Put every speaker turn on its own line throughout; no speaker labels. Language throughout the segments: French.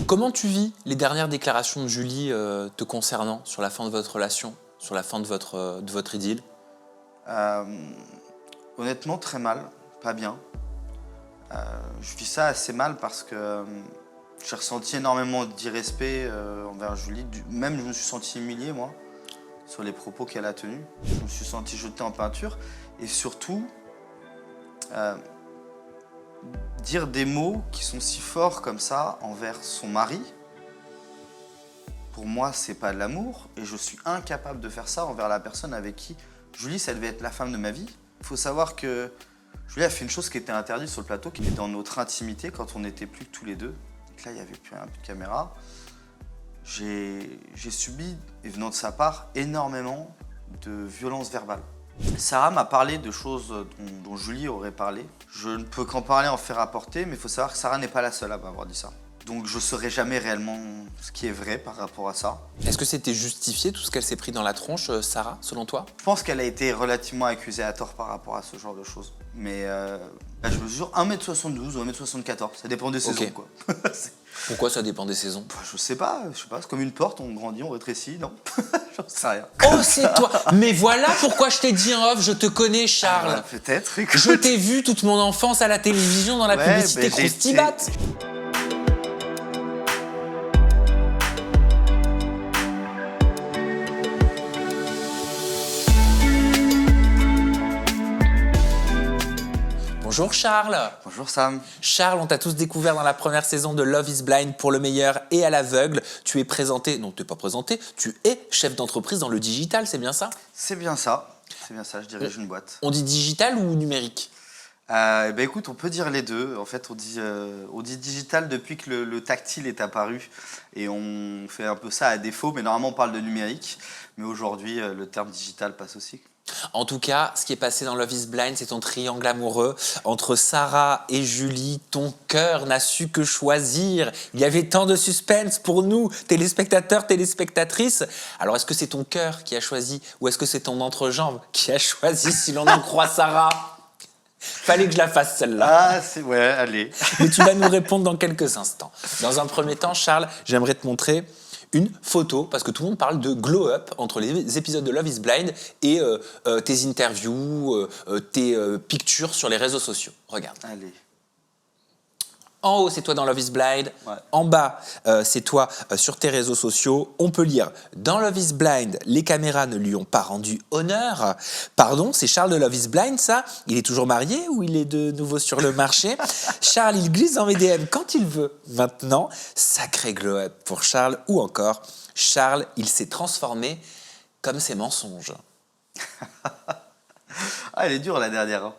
Comment tu vis les dernières déclarations de Julie te concernant sur la fin de votre relation, sur la fin de votre idylle?
Euh, Honnêtement, très mal, pas bien. Je vis ça assez mal parce que j'ai ressenti énormément d'irrespect envers Julie. Même je me suis senti humilié, moi, sur les propos qu'elle a tenus. Je me suis senti jeté en peinture. Et surtout, euh, dire des mots qui sont si forts comme ça envers son mari, pour moi, c'est pas de l'amour. Et je suis incapable de faire ça envers la personne avec qui Julie, ça devait être la femme de ma vie. Il faut savoir que Julie a fait une chose qui était interdite sur le plateau, qui était dans notre intimité quand on n'était plus que tous les deux. Donc là, il n'y avait plus de caméra. J'ai subi, et venant de sa part, énormément de violences verbales. Sarah m'a parlé de choses dont Julie aurait parlé. Je ne peux qu'en parler, en faire rapporter, mais il faut savoir que Sarah n'est pas la seule à m'avoir dit ça. Donc je ne saurai jamais réellement ce qui est vrai par rapport à ça.
Est-ce que c'était justifié tout ce qu'elle s'est pris dans la tronche, Sarah, selon toi?
Je pense qu'elle a été relativement accusée à tort par rapport à ce genre de choses. Mais je mesure 1m72 ou 1m74, ça dépend des saisons, quoi.
Pourquoi ça dépend des saisons?
Je sais pas, c'est comme une porte, on grandit, on rétrécit, non? J'en sais rien.
Oh, c'est toi! Mais voilà pourquoi je t'ai dit en off, je te connais, Charles.
Peut-être, écoute.
Je t'ai vu toute mon enfance à la télévision dans la publicité Croustibat. Bonjour Charles.
Bonjour Sam.
Charles, on t'a tous découvert dans la première saison de Love is Blind pour le meilleur et à l'aveugle. Tu es présenté, non tu n'es pas présenté, tu es chef d'entreprise dans le digital, c'est bien ça?
C'est bien ça, je dirige une boîte.
On dit digital ou numérique?
Écoute, on peut dire les deux. En fait, on dit digital depuis que le tactile est apparu. Et on fait un peu ça à défaut, mais normalement on parle de numérique. Mais aujourd'hui, le terme digital passe aussi.
En tout cas, ce qui est passé dans Love is Blind, c'est ton triangle amoureux entre Sarah et Julie. Ton cœur n'a su que choisir. Il y avait tant de suspense pour nous, téléspectateurs, téléspectatrices. Alors, est-ce que c'est ton cœur qui a choisi ou est-ce que c'est ton entrejambe qui a choisi, si l'on en croit Sarah? Fallait que je la fasse celle-là.
Ouais, allez.
Mais tu vas nous répondre dans quelques instants. Dans un premier temps, Charles, j'aimerais te montrer une photo, parce que tout le monde parle de glow-up entre les épisodes de Love is Blind et tes interviews, tes pictures sur les réseaux sociaux. Regarde.
Allez.
En haut, c'est toi dans Love is Blind.
Ouais.
En bas, c'est toi sur tes réseaux sociaux. On peut lire dans Love is Blind, les caméras ne lui ont pas rendu honneur. Pardon, c'est Charles de Love is Blind, ça? Il est toujours marié ou il est de nouveau sur le marché? Charles, il glisse dans mes DM quand il veut. Maintenant, sacré glow-up pour Charles. Ou encore, Charles, il s'est transformé comme ses mensonges.
Elle est dure la dernière. Hein.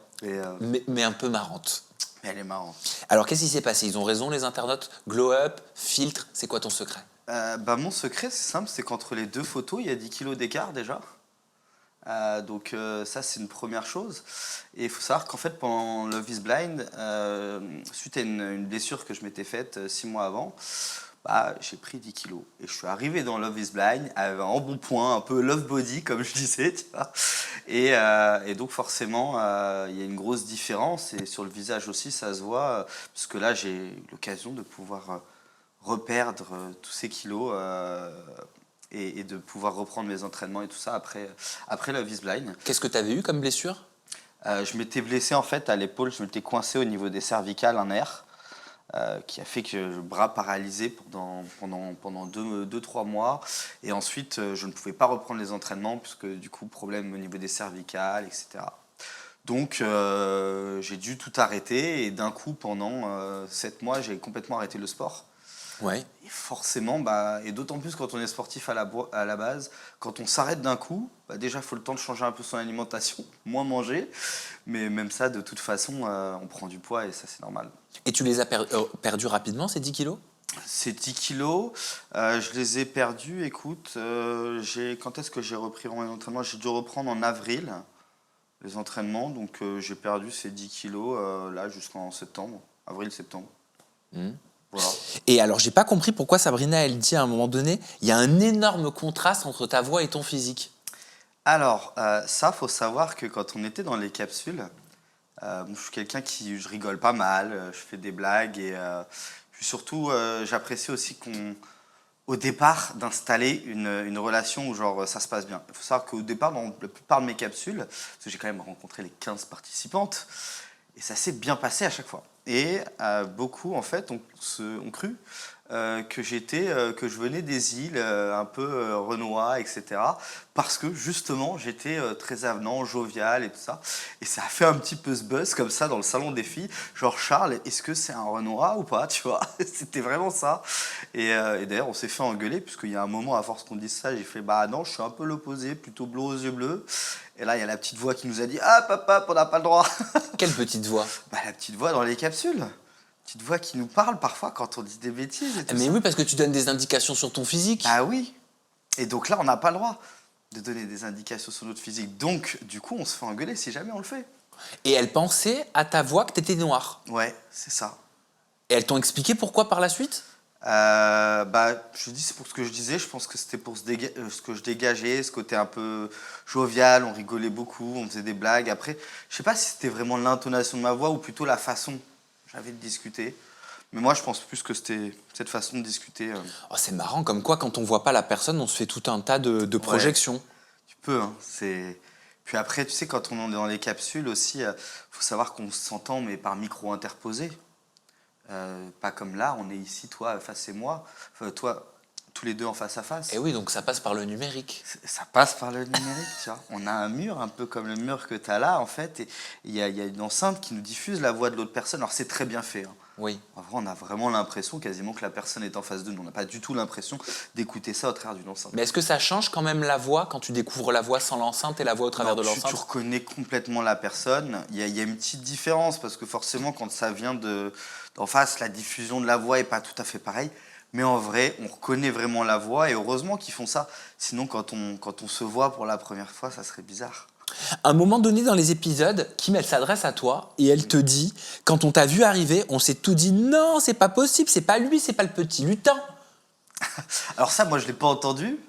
Mais un peu marrante.
Mais elle est marrante.
Alors, qu'est-ce qui s'est passé? Ils ont raison, les internautes? Glow-up, filtre, c'est quoi ton secret?
Mon secret, c'est simple, c'est qu'entre les deux photos, il y a 10 kilos d'écart déjà. Donc ça, c'est une première chose. Et il faut savoir qu'en fait, pendant Love is Blind, suite à une blessure que je m'étais faite 6 mois avant, j'ai pris 10 kilos. Et je suis arrivé dans Love is Blind avec un embonpoint, un peu love body, comme je disais, tu vois. Et donc forcément, il y a une grosse différence. Et sur le visage aussi, ça se voit. Parce que là, j'ai eu l'occasion de pouvoir reperdre tous ces kilos et de pouvoir reprendre mes entraînements et tout ça après Love is Blind.
Qu'est-ce que tu avais eu comme blessure?
Je m'étais blessé en fait à l'épaule, je m'étais coincé au niveau des cervicales, un nerf. Qui a fait que le bras paralysé pendant 2-3 mois. Et ensuite, je ne pouvais pas reprendre les entraînements, puisque du coup, problème au niveau des cervicales, etc. Donc, j'ai dû tout arrêter. Et d'un coup, pendant 7 mois, j'ai complètement arrêté le sport.
Ouais.
Et forcément, et d'autant plus quand on est sportif à la base, quand on s'arrête d'un coup, déjà il faut le temps de changer un peu son alimentation, moins manger, mais même ça, de toute façon, on prend du poids et ça c'est normal.
Et tu les as perdus rapidement, ces 10 kilos?
Ces 10 kilos, je les ai perdus, écoute, quand est-ce que j'ai repris mon entraînement? J'ai dû reprendre en avril les entraînements, donc j'ai perdu ces 10 kilos là jusqu'en septembre, avril-septembre. Voilà.
Et alors, j'ai pas compris pourquoi Sabrina, elle dit à un moment donné, il y a un énorme contraste entre ta voix et ton physique.
Alors, ça, faut savoir que quand on était dans les capsules, je suis quelqu'un je rigole pas mal, je fais des blagues et Puis surtout, j'apprécie aussi au départ, d'installer une relation où genre ça se passe bien. Il faut savoir qu'au départ, dans la plupart de mes capsules, parce que j'ai quand même rencontré les 15 participantes, et ça s'est bien passé à chaque fois. Et beaucoup, en fait, ont cru que je venais des îles, un peu renois, etc. Parce que justement, j'étais très avenant, jovial et tout ça. Et ça a fait un petit peu ce buzz comme ça dans le salon des filles. Genre, Charles, est-ce que c'est un renois ou pas, tu vois? C'était vraiment ça. Et d'ailleurs, on s'est fait engueuler, puisqu'il y a un moment, à force qu'on dise ça, j'ai fait, bah non, je suis un peu l'opposé, plutôt bleu aux yeux bleus. Et là, il y a la petite voix qui nous a dit, ah, papa, on n'a pas le droit.
Quelle petite voix.
Bah, la petite voix dans les capsules. Petite voix qui nous parle parfois quand on dit des bêtises et tout
Mais
ça.
oui, parce que tu donnes des indications sur ton physique.
Ah oui. Et donc là, on n'a pas le droit de donner des indications sur notre physique. Donc, du coup, on se fait engueuler si jamais on le fait.
Et elles pensaient à ta voix que t'étais noir.
Ouais, c'est ça.
Et elles t'ont expliqué pourquoi par la suite?
Bah, je dis, c'est pour ce que je disais. Je pense que c'était pour ce que je dégageais, ce côté un peu jovial. On rigolait beaucoup, on faisait des blagues. Après, je sais pas si c'était vraiment l'intonation de ma voix ou plutôt la façon j'avais de discuter. Mais moi, je pense plus que c'était cette façon de discuter.
Oh, c'est marrant, comme quoi, quand on voit pas la personne, on se fait tout un tas de projections.
Tu peux, hein. Puis après, tu sais, quand on est dans les capsules aussi, faut savoir qu'on s'entend, mais par micro interposé. Pas comme là, on est ici, toi, face et moi. Enfin, toi, tous les deux en face à face.
Et oui, donc ça passe par le numérique.
Ça passe par le numérique, tu vois. On a un mur, un peu comme le mur que tu as là, en fait. Et il y a une enceinte qui nous diffuse la voix de l'autre personne. Alors, c'est très bien fait, hein.
Oui.
En vrai, on a vraiment l'impression quasiment que la personne est en face de nous. On n'a pas du tout l'impression d'écouter ça au travers d'une enceinte.
Mais est-ce que ça change quand même la voix quand tu découvres la voix sans l'enceinte et la voix au travers
Non,
de l'enceinte?
tu reconnais complètement la personne. Il y a une petite différence parce que forcément, quand ça vient d'en face, la diffusion de la voix est pas tout à fait pareille. Mais en vrai, on reconnaît vraiment la voix et heureusement qu'ils font ça. Sinon, quand on se voit pour la première fois, ça serait bizarre.
À un moment donné dans les épisodes, Kim, elle s'adresse à toi et elle te dit, quand on t'a vu arriver, on s'est tout dit, non, c'est pas possible, c'est pas lui, c'est pas le petit lutin.
Alors ça, moi, je l'ai pas entendu,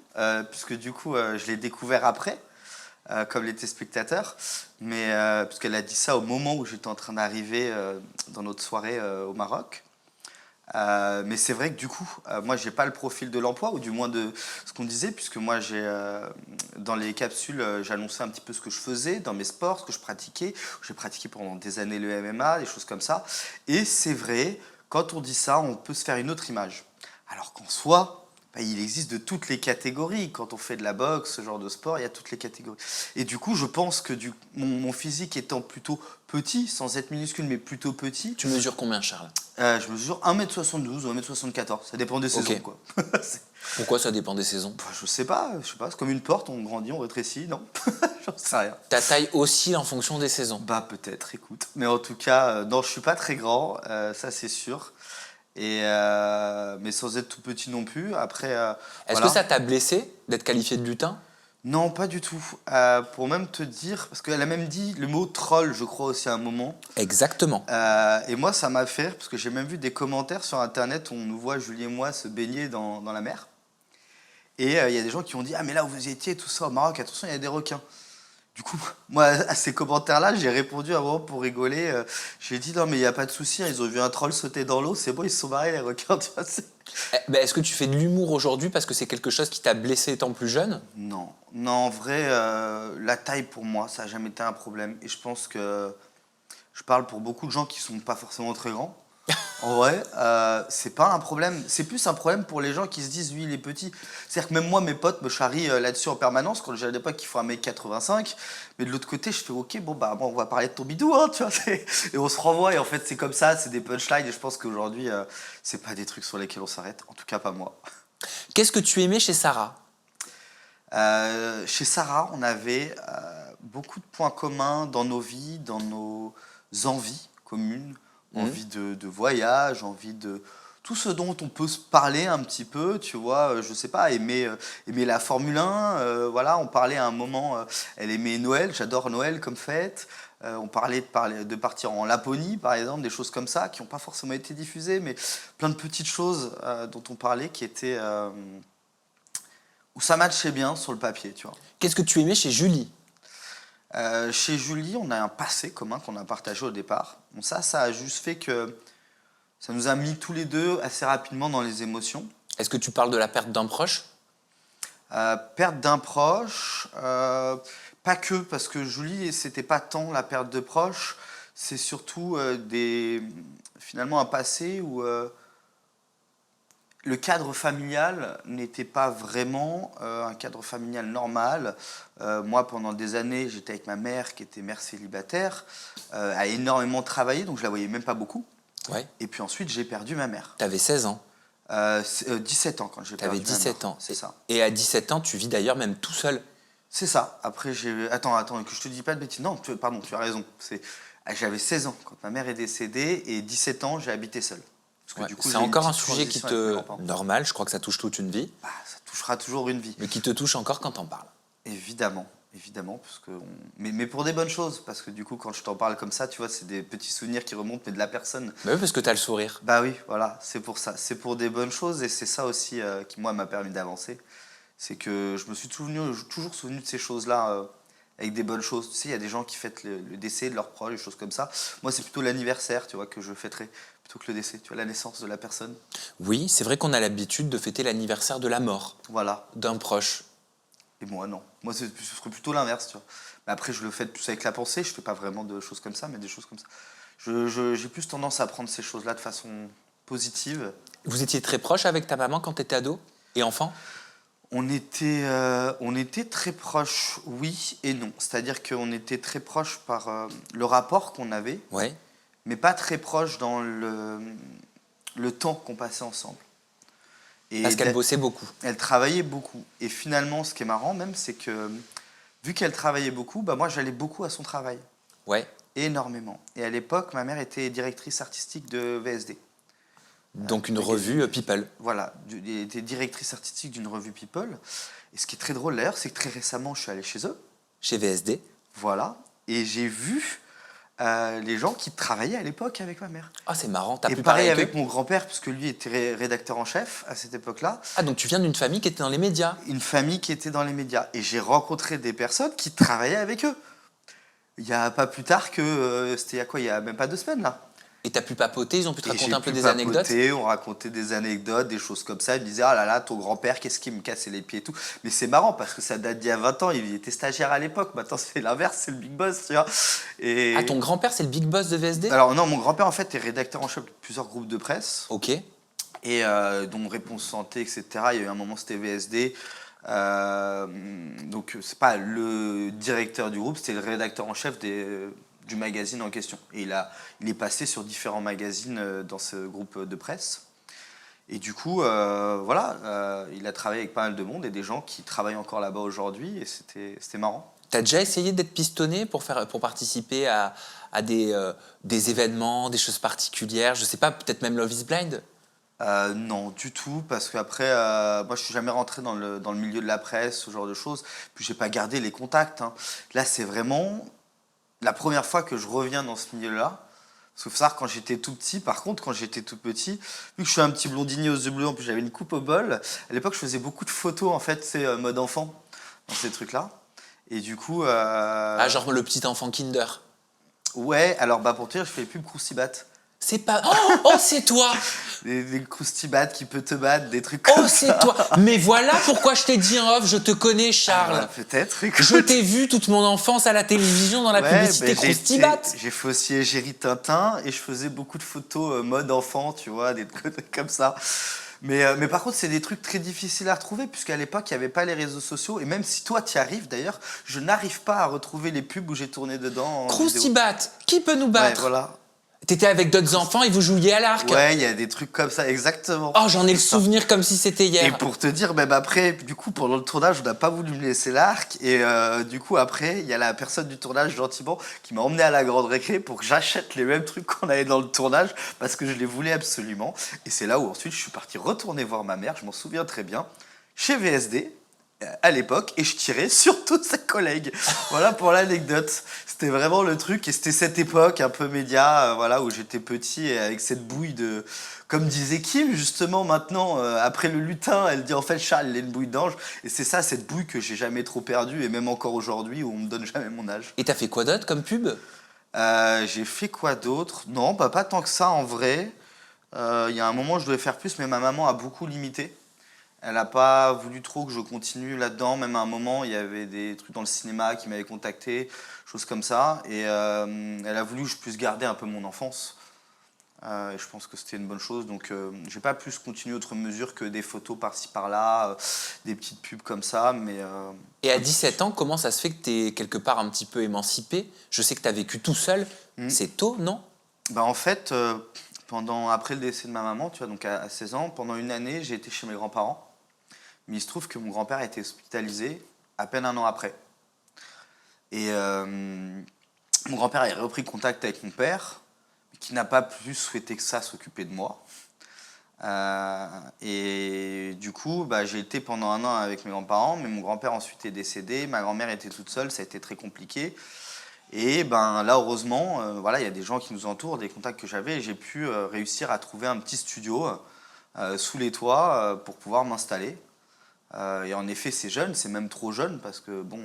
puisque du coup, je l'ai découvert après, comme les téléspectateurs. Mais puisqu'elle a dit ça au moment où j'étais en train d'arriver dans notre soirée au Maroc. Mais c'est vrai que du coup, moi, j'ai pas le profil de l'emploi, ou du moins de ce qu'on disait, puisque moi, dans les capsules, j'annonçais un petit peu ce que je faisais dans mes sports, ce que je pratiquais. J'ai pratiqué pendant des années le MMA, des choses comme ça. Et c'est vrai, quand on dit ça, on peut se faire une autre image. Alors qu'en soi, bah, il existe de toutes les catégories. Quand on fait de la boxe, ce genre de sport, il y a toutes les catégories. Et du coup, je pense que mon physique étant plutôt petit, sans être minuscule, mais plutôt petit,
Tu mesures combien, Charles?
je mesure 1m72 ou 1m74. Ça dépend des saisons,
Ok.
quoi.
Pourquoi ça dépend des saisons?
Bah, je sais pas. C'est comme une porte, on grandit, on rétrécit, non? J'en sais rien.
Ta taille oscille en fonction des saisons.
Bah, peut-être, écoute. Mais en tout cas, non, je suis pas très grand, ça c'est sûr. Mais sans être tout petit non plus. Après,
Est-ce
voilà.
que ça t'a blessé d'être qualifié de lutin?
Non, pas du tout. Pour même te dire, parce qu'elle a même dit le mot troll, je crois aussi à un moment.
Exactement.
Et moi, ça m'a fait rire, parce que j'ai même vu des commentaires sur Internet où on nous voit, Julie et moi, se baigner dans la mer. Et il y a des gens qui ont dit, ah mais là où vous étiez, tout ça, au Maroc, attention, il y a des requins. Du coup, moi, à ces commentaires-là, j'ai répondu à un moment pour rigoler. J'ai dit, non mais il n'y a pas de souci, hein, ils ont vu un troll sauter dans l'eau, c'est bon, ils se sont barrés les requins. Tu vois,
Est-ce que tu fais de l'humour aujourd'hui parce que c'est quelque chose qui t'a blessé étant plus jeune?
Non, non, en vrai, la taille pour moi, ça n'a jamais été un problème. Et je pense que je parle pour beaucoup de gens qui sont pas forcément très grands. En vrai, c'est pas un problème. C'est plus un problème pour les gens qui se disent, lui, il est petit. C'est-à-dire que même moi, mes potes me charrient là-dessus en permanence, quand j'ai à l'époque qu'il faut 1m85. Mais de l'autre côté, je fais, ok, bon, bah, bon, on va parler de ton bidou, hein, tu vois. Et on se renvoie, et en fait, c'est comme ça, c'est des punchlines. Et je pense qu'aujourd'hui, c'est pas des trucs sur lesquels on s'arrête. En tout cas, pas moi.
Qu'est-ce que tu aimais chez Sarah?
Chez Sarah, on avait beaucoup de points communs dans nos vies, dans nos envies communes, envie de voyage, envie de tout ce dont on peut se parler un petit peu, tu vois, je sais pas, aimer la Formule 1, voilà, on parlait à un moment, elle aimait Noël, j'adore Noël comme fête, on parlait de partir en Laponie, par exemple, des choses comme ça, qui n'ont pas forcément été diffusées, mais plein de petites choses dont on parlait qui étaient... où ça matchait bien sur le papier, tu vois.
Qu'est-ce que tu aimais chez Julie?
Chez Julie, on a un passé commun qu'on a partagé au départ. Bon, ça a juste fait que Ça nous a mis tous les deux assez rapidement dans les émotions.
Est-ce que tu parles de la perte d'un proche?
Perte d'un proche, pas que, parce que Julie, c'était pas tant la perte de proche, c'est surtout finalement un passé où le cadre familial n'était pas vraiment un cadre familial normal. Moi, pendant des années, j'étais avec ma mère, qui était mère célibataire, a énormément travaillé, donc je la voyais même pas beaucoup.
Ouais.
Et puis ensuite, j'ai perdu ma mère.
Tu avais 16 ans.
17 ans quand j'ai
Tu avais
perdu ma
17
mère.
ans.
C'est ça.
Et à 17 ans, tu vis d'ailleurs même tout seul.
C'est ça. Après, Attends, que je te dis pas de bêtises. Non, pardon, tu as raison. J'avais 16 ans quand ma mère est décédée et 17 ans, j'ai habité seul. Parce que
Ouais.
du coup,
C'est
j'ai eu une
encore un
petite
sujet qui
transition avec mes
te...
grands-parents.
Normal, je crois que ça touche toute une vie,
Bah, ça touchera toujours une vie.
mais qui te touche encore quand t'en parles.
Évidemment, parce que mais pour des bonnes choses. Parce que du coup, quand je t'en parle comme ça, tu vois, c'est des petits souvenirs qui remontent, mais de la personne.
Bah oui, parce que t'as le sourire.
Bah oui, voilà, c'est pour ça. C'est pour des bonnes choses et c'est ça aussi qui, moi, m'a permis d'avancer. C'est que je me suis toujours souvenu de ces choses-là avec des bonnes choses. Tu sais, il y a des gens qui fêtent le décès de leurs proches, des choses comme ça. Moi, c'est plutôt l'anniversaire, tu vois, que je fêterai plutôt que le décès. Tu vois, la naissance de la personne.
Oui, c'est vrai qu'on a l'habitude de fêter l'anniversaire de la mort
Voilà.
d'un proche.
Et moi, non. Moi, ce serait plutôt l'inverse, tu vois. Mais après, je le fais plus avec la pensée. Je fais pas vraiment de choses comme ça, mais des choses comme ça. J'ai plus tendance à prendre ces choses-là de façon positive.
Vous étiez très proche avec ta maman quand t'étais ado et enfant?
On était très proches, oui et non. C'est-à-dire qu'on était très proches par le rapport qu'on avait,
Ouais.
mais pas très proches dans le temps qu'on passait ensemble. Et
Parce qu'elle bossait beaucoup.
elle travaillait beaucoup. Et finalement, ce qui est marrant même, c'est que vu qu'elle travaillait beaucoup, bah moi j'allais beaucoup à son travail.
Ouais.
Énormément. Et à l'époque, ma mère était directrice artistique de VSD.
Donc une
magazine.
revue People.
Voilà, elle était directrice artistique d'une revue People. Et ce qui est très drôle d'ailleurs, c'est que très récemment, je suis allé chez eux.
Chez VSD.
Voilà. Et j'ai vu les gens qui travaillaient à l'époque avec ma mère.
Ah, c'est marrant, t'as
Et
pu
pareil
parler
avec
eux?
mon grand-père, puisque lui était rédacteur en chef à cette époque-là.
Ah, donc tu viens d'une famille qui était dans les médias.
Une famille qui était dans les médias. Et j'ai rencontré des personnes qui travaillaient avec eux. Il n'y a pas plus tard que... c'était il y a quoi? Il n'y a même pas 2 semaines, là.
Et t'as pu papoter, ils ont pu te
Et
raconter
j'ai
un peu
pu
des anecdotes?
papoter, on racontait des anecdotes, des choses comme ça. Ils me disaient, ah là là, ton grand-père, qu'est-ce qu'il me cassait les pieds et tout. Mais c'est marrant parce que ça date d'il y a 20 ans, il était stagiaire à l'époque. Maintenant, c'est l'inverse, c'est le big boss, tu vois. Et...
Ah, ton grand-père, c'est le big boss de VSD?
Alors non, mon grand-père, en fait, est rédacteur en chef de plusieurs groupes de presse.
Ok.
Et dont Réponse Santé, etc. Il y a eu un moment, c'était VSD. Donc, c'est pas le directeur du groupe, c'était le rédacteur en chef du magazine en question. Et il est passé sur différents magazines dans ce groupe de presse. Et du coup, voilà, il a travaillé avec pas mal de monde et des gens qui travaillent encore là-bas aujourd'hui. Et c'était marrant.
T'as déjà essayé d'être pistonné pour participer à des événements, des choses particulières? Je sais pas, peut-être même Love is Blind?
Non, du tout, parce qu'après, moi je suis jamais rentré dans le milieu de la presse, ce genre de choses, puis j'ai pas gardé les contacts, hein. Là, c'est vraiment la première fois que je reviens dans ce milieu-là. Parce qu'il faut savoir, quand j'étais tout petit, par contre, quand j'étais tout petit, vu que je suis un petit blondinier aux yeux bleus, en plus j'avais une coupe au bol, à l'époque je faisais beaucoup de photos, en fait, c'est mode enfant, dans ces trucs-là. Et du coup...
Ah, genre le petit enfant Kinder.
Ouais, alors bah pour te dire, je fais les pubs Croustibat.
C'est pas... Oh, c'est toi!
Des Croustibat qui peut te battre, des trucs
Oh,
comme
c'est
ça.
toi! Mais voilà pourquoi je t'ai dit en off, je te connais,
Ah,
Charles.
peut-être, écoute.
Je t'ai vu toute mon enfance à la télévision dans la publicité Croustibat.
J'ai fait aussi Égérie Tintin et je faisais beaucoup de photos mode enfant, tu vois, des trucs comme ça. Mais par contre, c'est des trucs très difficiles à retrouver puisqu'à l'époque, il n'y avait pas les réseaux sociaux. Et même si toi, tu y arrives d'ailleurs, je n'arrive pas à retrouver les pubs où j'ai tourné dedans. En vidéo.
Croustibat, qui peut nous
Ouais,
battre?
voilà.
T'étais avec d'autres enfants et vous jouiez à l'arc?
Ouais, il y a des trucs comme ça, exactement.
Oh, j'en ai le
C'est ça.
souvenir comme si c'était hier.
Et pour te dire, même après, du coup, pendant le tournage, on n'a pas voulu me laisser l'arc. Et du coup, après, il y a la personne du tournage, gentiment, qui m'a emmené à la grande récré pour que j'achète les mêmes trucs qu'on avait dans le tournage, parce que je les voulais absolument. Et c'est là où ensuite, je suis parti retourner voir ma mère, je m'en souviens très bien, chez VSD, à l'époque, et je tirais sur tous ses collègues. Voilà pour l'anecdote. C'était vraiment le truc, et c'était cette époque un peu média, voilà, où j'étais petit, et avec cette bouille de... Comme disait Kim, justement, maintenant, après le lutin, elle dit en fait, Charles, il a une bouille d'ange. Et c'est ça, cette bouille que j'ai jamais trop perdue, et même encore aujourd'hui, où on me donne jamais mon âge.
Et t'as fait quoi d'autre comme pub?
J'ai fait quoi d'autre? Non, bah, pas tant que ça, en vrai. Il y a un moment, je devais faire plus, mais ma maman a beaucoup limité. Elle n'a pas voulu trop que je continue là-dedans. Même à un moment, il y avait des trucs dans le cinéma qui m'avaient contacté, choses comme ça. Et elle a voulu que je puisse garder un peu mon enfance. Et je pense que c'était une bonne chose. Donc, j'ai pas plus continué autre mesure que des photos par-ci par-là, des petites pubs comme ça. Mais
Et à 17 ans, comment ça se fait que tu es quelque part un petit peu émancipé? Je sais que tu as vécu tout seul. C'est tôt, non?
bah, en fait, après le décès de ma maman, tu vois, donc à 16 ans, pendant une année, j'ai été chez mes grands-parents. Mais il se trouve que mon grand-père a été hospitalisé à peine un an après. Et mon grand-père a repris contact avec mon père, qui n'a pas plus souhaité que ça s'occuper de moi. Et du coup, bah, j'ai été pendant un an avec mes grands-parents, mais mon grand-père ensuite est décédé, ma grand-mère était toute seule, ça a été très compliqué. Et ben là, heureusement, voilà, il y a des gens qui nous entourent, des contacts que j'avais, et j'ai pu réussir à trouver un petit studio sous les toits pour pouvoir m'installer. Et en effet, c'est jeune, c'est même trop jeune parce que bon,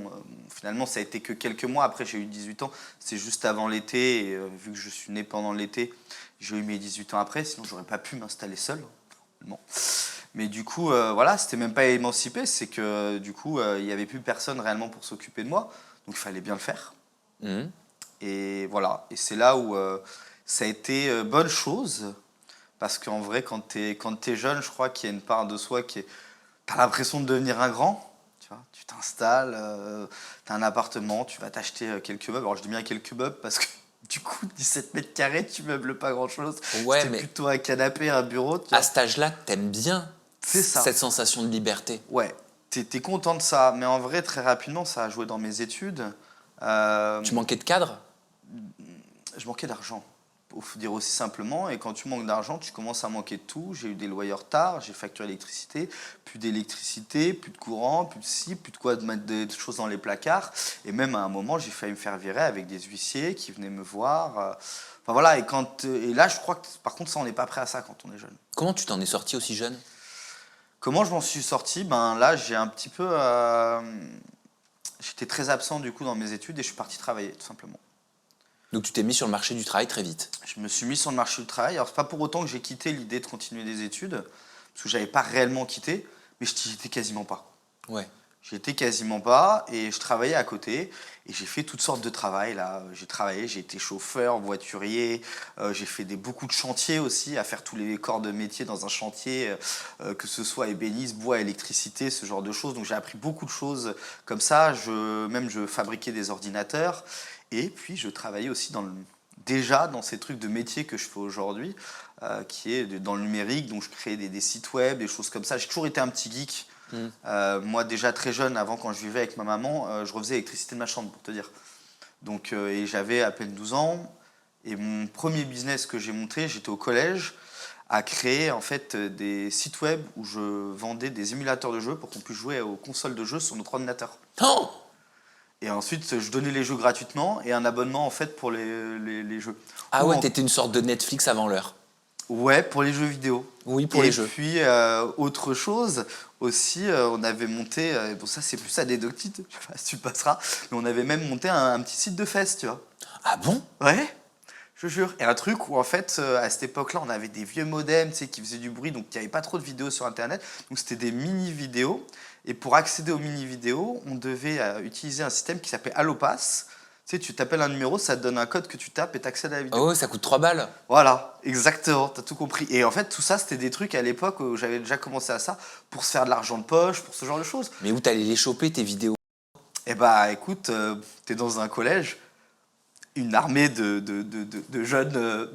finalement, ça a été que quelques mois. Après, j'ai eu 18 ans, c'est juste avant l'été. Et vu que je suis né pendant l'été, j'ai eu mes 18 ans après, sinon j'aurais pas pu m'installer seul. Bon. Mais du coup, voilà, c'était même pas émancipé, c'est que du coup, il y avait plus personne réellement pour s'occuper de moi, donc il fallait bien le faire.
Mhm.
Et voilà, et c'est là où ça a été bonne chose, parce qu'en vrai, quand t'es jeune, je crois qu'il y a une part de soi qui est. T'as l'impression de devenir un grand, tu vois. Tu t'installes, t'as un appartement, tu vas t'acheter quelques meubles. Alors je dis bien quelques meubles parce que du coup, 17 mètres carrés, tu meubles pas grand-chose.
Ouais,
C'est
mais
plutôt un canapé, un bureau, tu
à
vois.
cet âge-là, t'aimes bien
C'est ça.
cette sensation de liberté.
Ouais, t'es content de ça. Mais en vrai, très rapidement, ça a joué dans mes études. Euh,
Tu manquais de cadre?
je manquais d'argent, pour dire aussi simplement. Et quand tu manques d'argent, tu commences à manquer de tout. J'ai eu des loyers tard, j'ai facturé l'électricité, plus d'électricité, plus de courant, plus de ci, plus de quoi de mettre des choses dans les placards. Et même à un moment, j'ai failli me faire virer avec des huissiers qui venaient me voir. Enfin voilà, et là, je crois que par contre, ça, on n'est pas prêt à ça quand on est jeune.
Comment tu t'en es sorti aussi jeune?
Comment je m'en suis sorti? Ben là, j'ai un petit peu. J'étais très absent du coup dans mes études et je suis parti travailler, tout simplement.
Donc tu t'es mis sur le marché du travail très vite.
Je me suis mis sur le marché du travail. Alors, c'est pas pour autant que j'ai quitté l'idée de continuer des études, parce que j'avais pas réellement quitté, mais je n'y étais quasiment pas.
Ouais.
J'y étais quasiment pas, et je travaillais à côté, et j'ai fait toutes sortes de travail, là. J'ai travaillé, j'ai été chauffeur, voiturier, j'ai fait beaucoup de chantiers aussi, à faire tous les corps de métier dans un chantier, que ce soit ébéniste, bois, électricité, ce genre de choses. Donc j'ai appris beaucoup de choses comme ça. Je fabriquais des ordinateurs, et puis je travaillais aussi déjà dans ces trucs de métier que je fais aujourd'hui, qui est dans le numérique. Donc je créais des sites web, des choses comme ça. J'ai toujours été un petit geek. Moi, déjà très jeune, avant, quand je vivais avec ma maman, je refaisais l'électricité de ma chambre, pour te dire. Donc, et j'avais à peine 12 ans. Et mon premier business que j'ai monté, j'étais au collège, à créer en fait des sites web où je vendais des émulateurs de jeux pour qu'on puisse jouer aux consoles de jeux sur notre ordinateur.
Oh!
Et ensuite, je donnais les jeux gratuitement et un abonnement en fait pour les jeux.
Ah
Ou
ouais,
en-
t'étais une sorte de Netflix avant l'heure.
Ouais, pour les jeux vidéo.
Oui, pour
Et
les jeux.
puis, autre chose aussi, on avait monté, bon ça c'est plus anecdotique, je sais pas si tu passeras, mais on avait même monté un petit site de fesses, tu vois.
Ah bon?
Ouais, je jure. Et un truc où en fait, à cette époque-là, on avait des vieux modems, tu sais, qui faisaient du bruit, donc il n'y avait pas trop de vidéos sur Internet, donc c'était des mini-vidéos. Et pour accéder aux mini-vidéos, on devait utiliser un système qui s'appelait Allopass. Tu sais, tu t'appelles un numéro, ça te donne un code que tu tapes et t'accèdes à la vidéo.
Oh, ça coûte 3 balles.
Voilà, exactement, t'as tout compris. Et en fait, tout ça, c'était des trucs à l'époque où j'avais déjà commencé à ça pour se faire de l'argent de poche, pour ce genre de choses.
Mais où t'allais les choper, tes vidéos?
Et bah, écoute, t'es dans un collège, une armée de jeunes,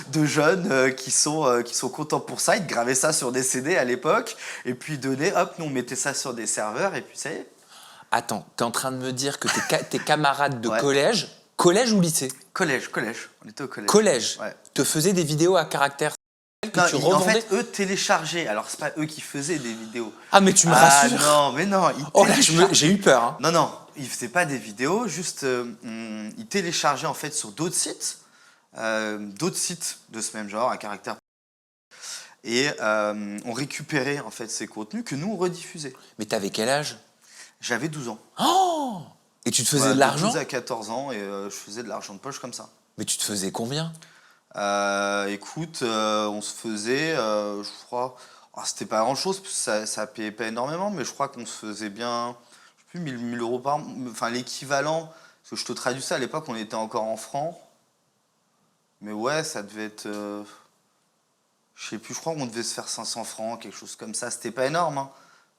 de jeunes qui sont contents pour ça. Ils te gravaient ça sur des CD à l'époque, et puis ils donnaient, hop, nous on mettait ça sur des serveurs, et puis ça y est.
Attends, t'es en train de me dire que tes camarades de
Ouais.
collège ou lycée?
Collège, on était au collège.
Collège,
Ouais.
te faisaient des vidéos à caractère que
Non,
tu
en
revendais?
fait, eux téléchargeaient. Alors, c'est pas eux qui faisaient des vidéos.
Ah, mais tu me
Ah
rassures.
non, mais non, ils
Oh là,
téléchargeaient.
j'ai eu peur. Hein.
Non, ils faisaient pas des vidéos, juste ils téléchargeaient en fait sur d'autres sites de ce même genre, à caractère. Et on récupérait en fait ces contenus que nous on rediffusait.
Mais t'avais quel âge?
J'avais 12 ans.
Oh! Et tu te faisais
Ouais,
de l'argent?
12 à 14 ans, et je faisais de l'argent de poche comme ça.
Mais tu te faisais combien?
Écoute, on se faisait, je crois, c'était pas grand-chose, parce que ça payait pas énormément, mais je crois qu'on se faisait bien, je sais plus, 1000 € par mois, enfin l'équivalent, parce que je te traduis ça, à l'époque on était encore en francs, mais ouais, ça devait être, je sais plus, je crois qu'on devait se faire 500 francs, quelque chose comme ça, c'était pas énorme, hein.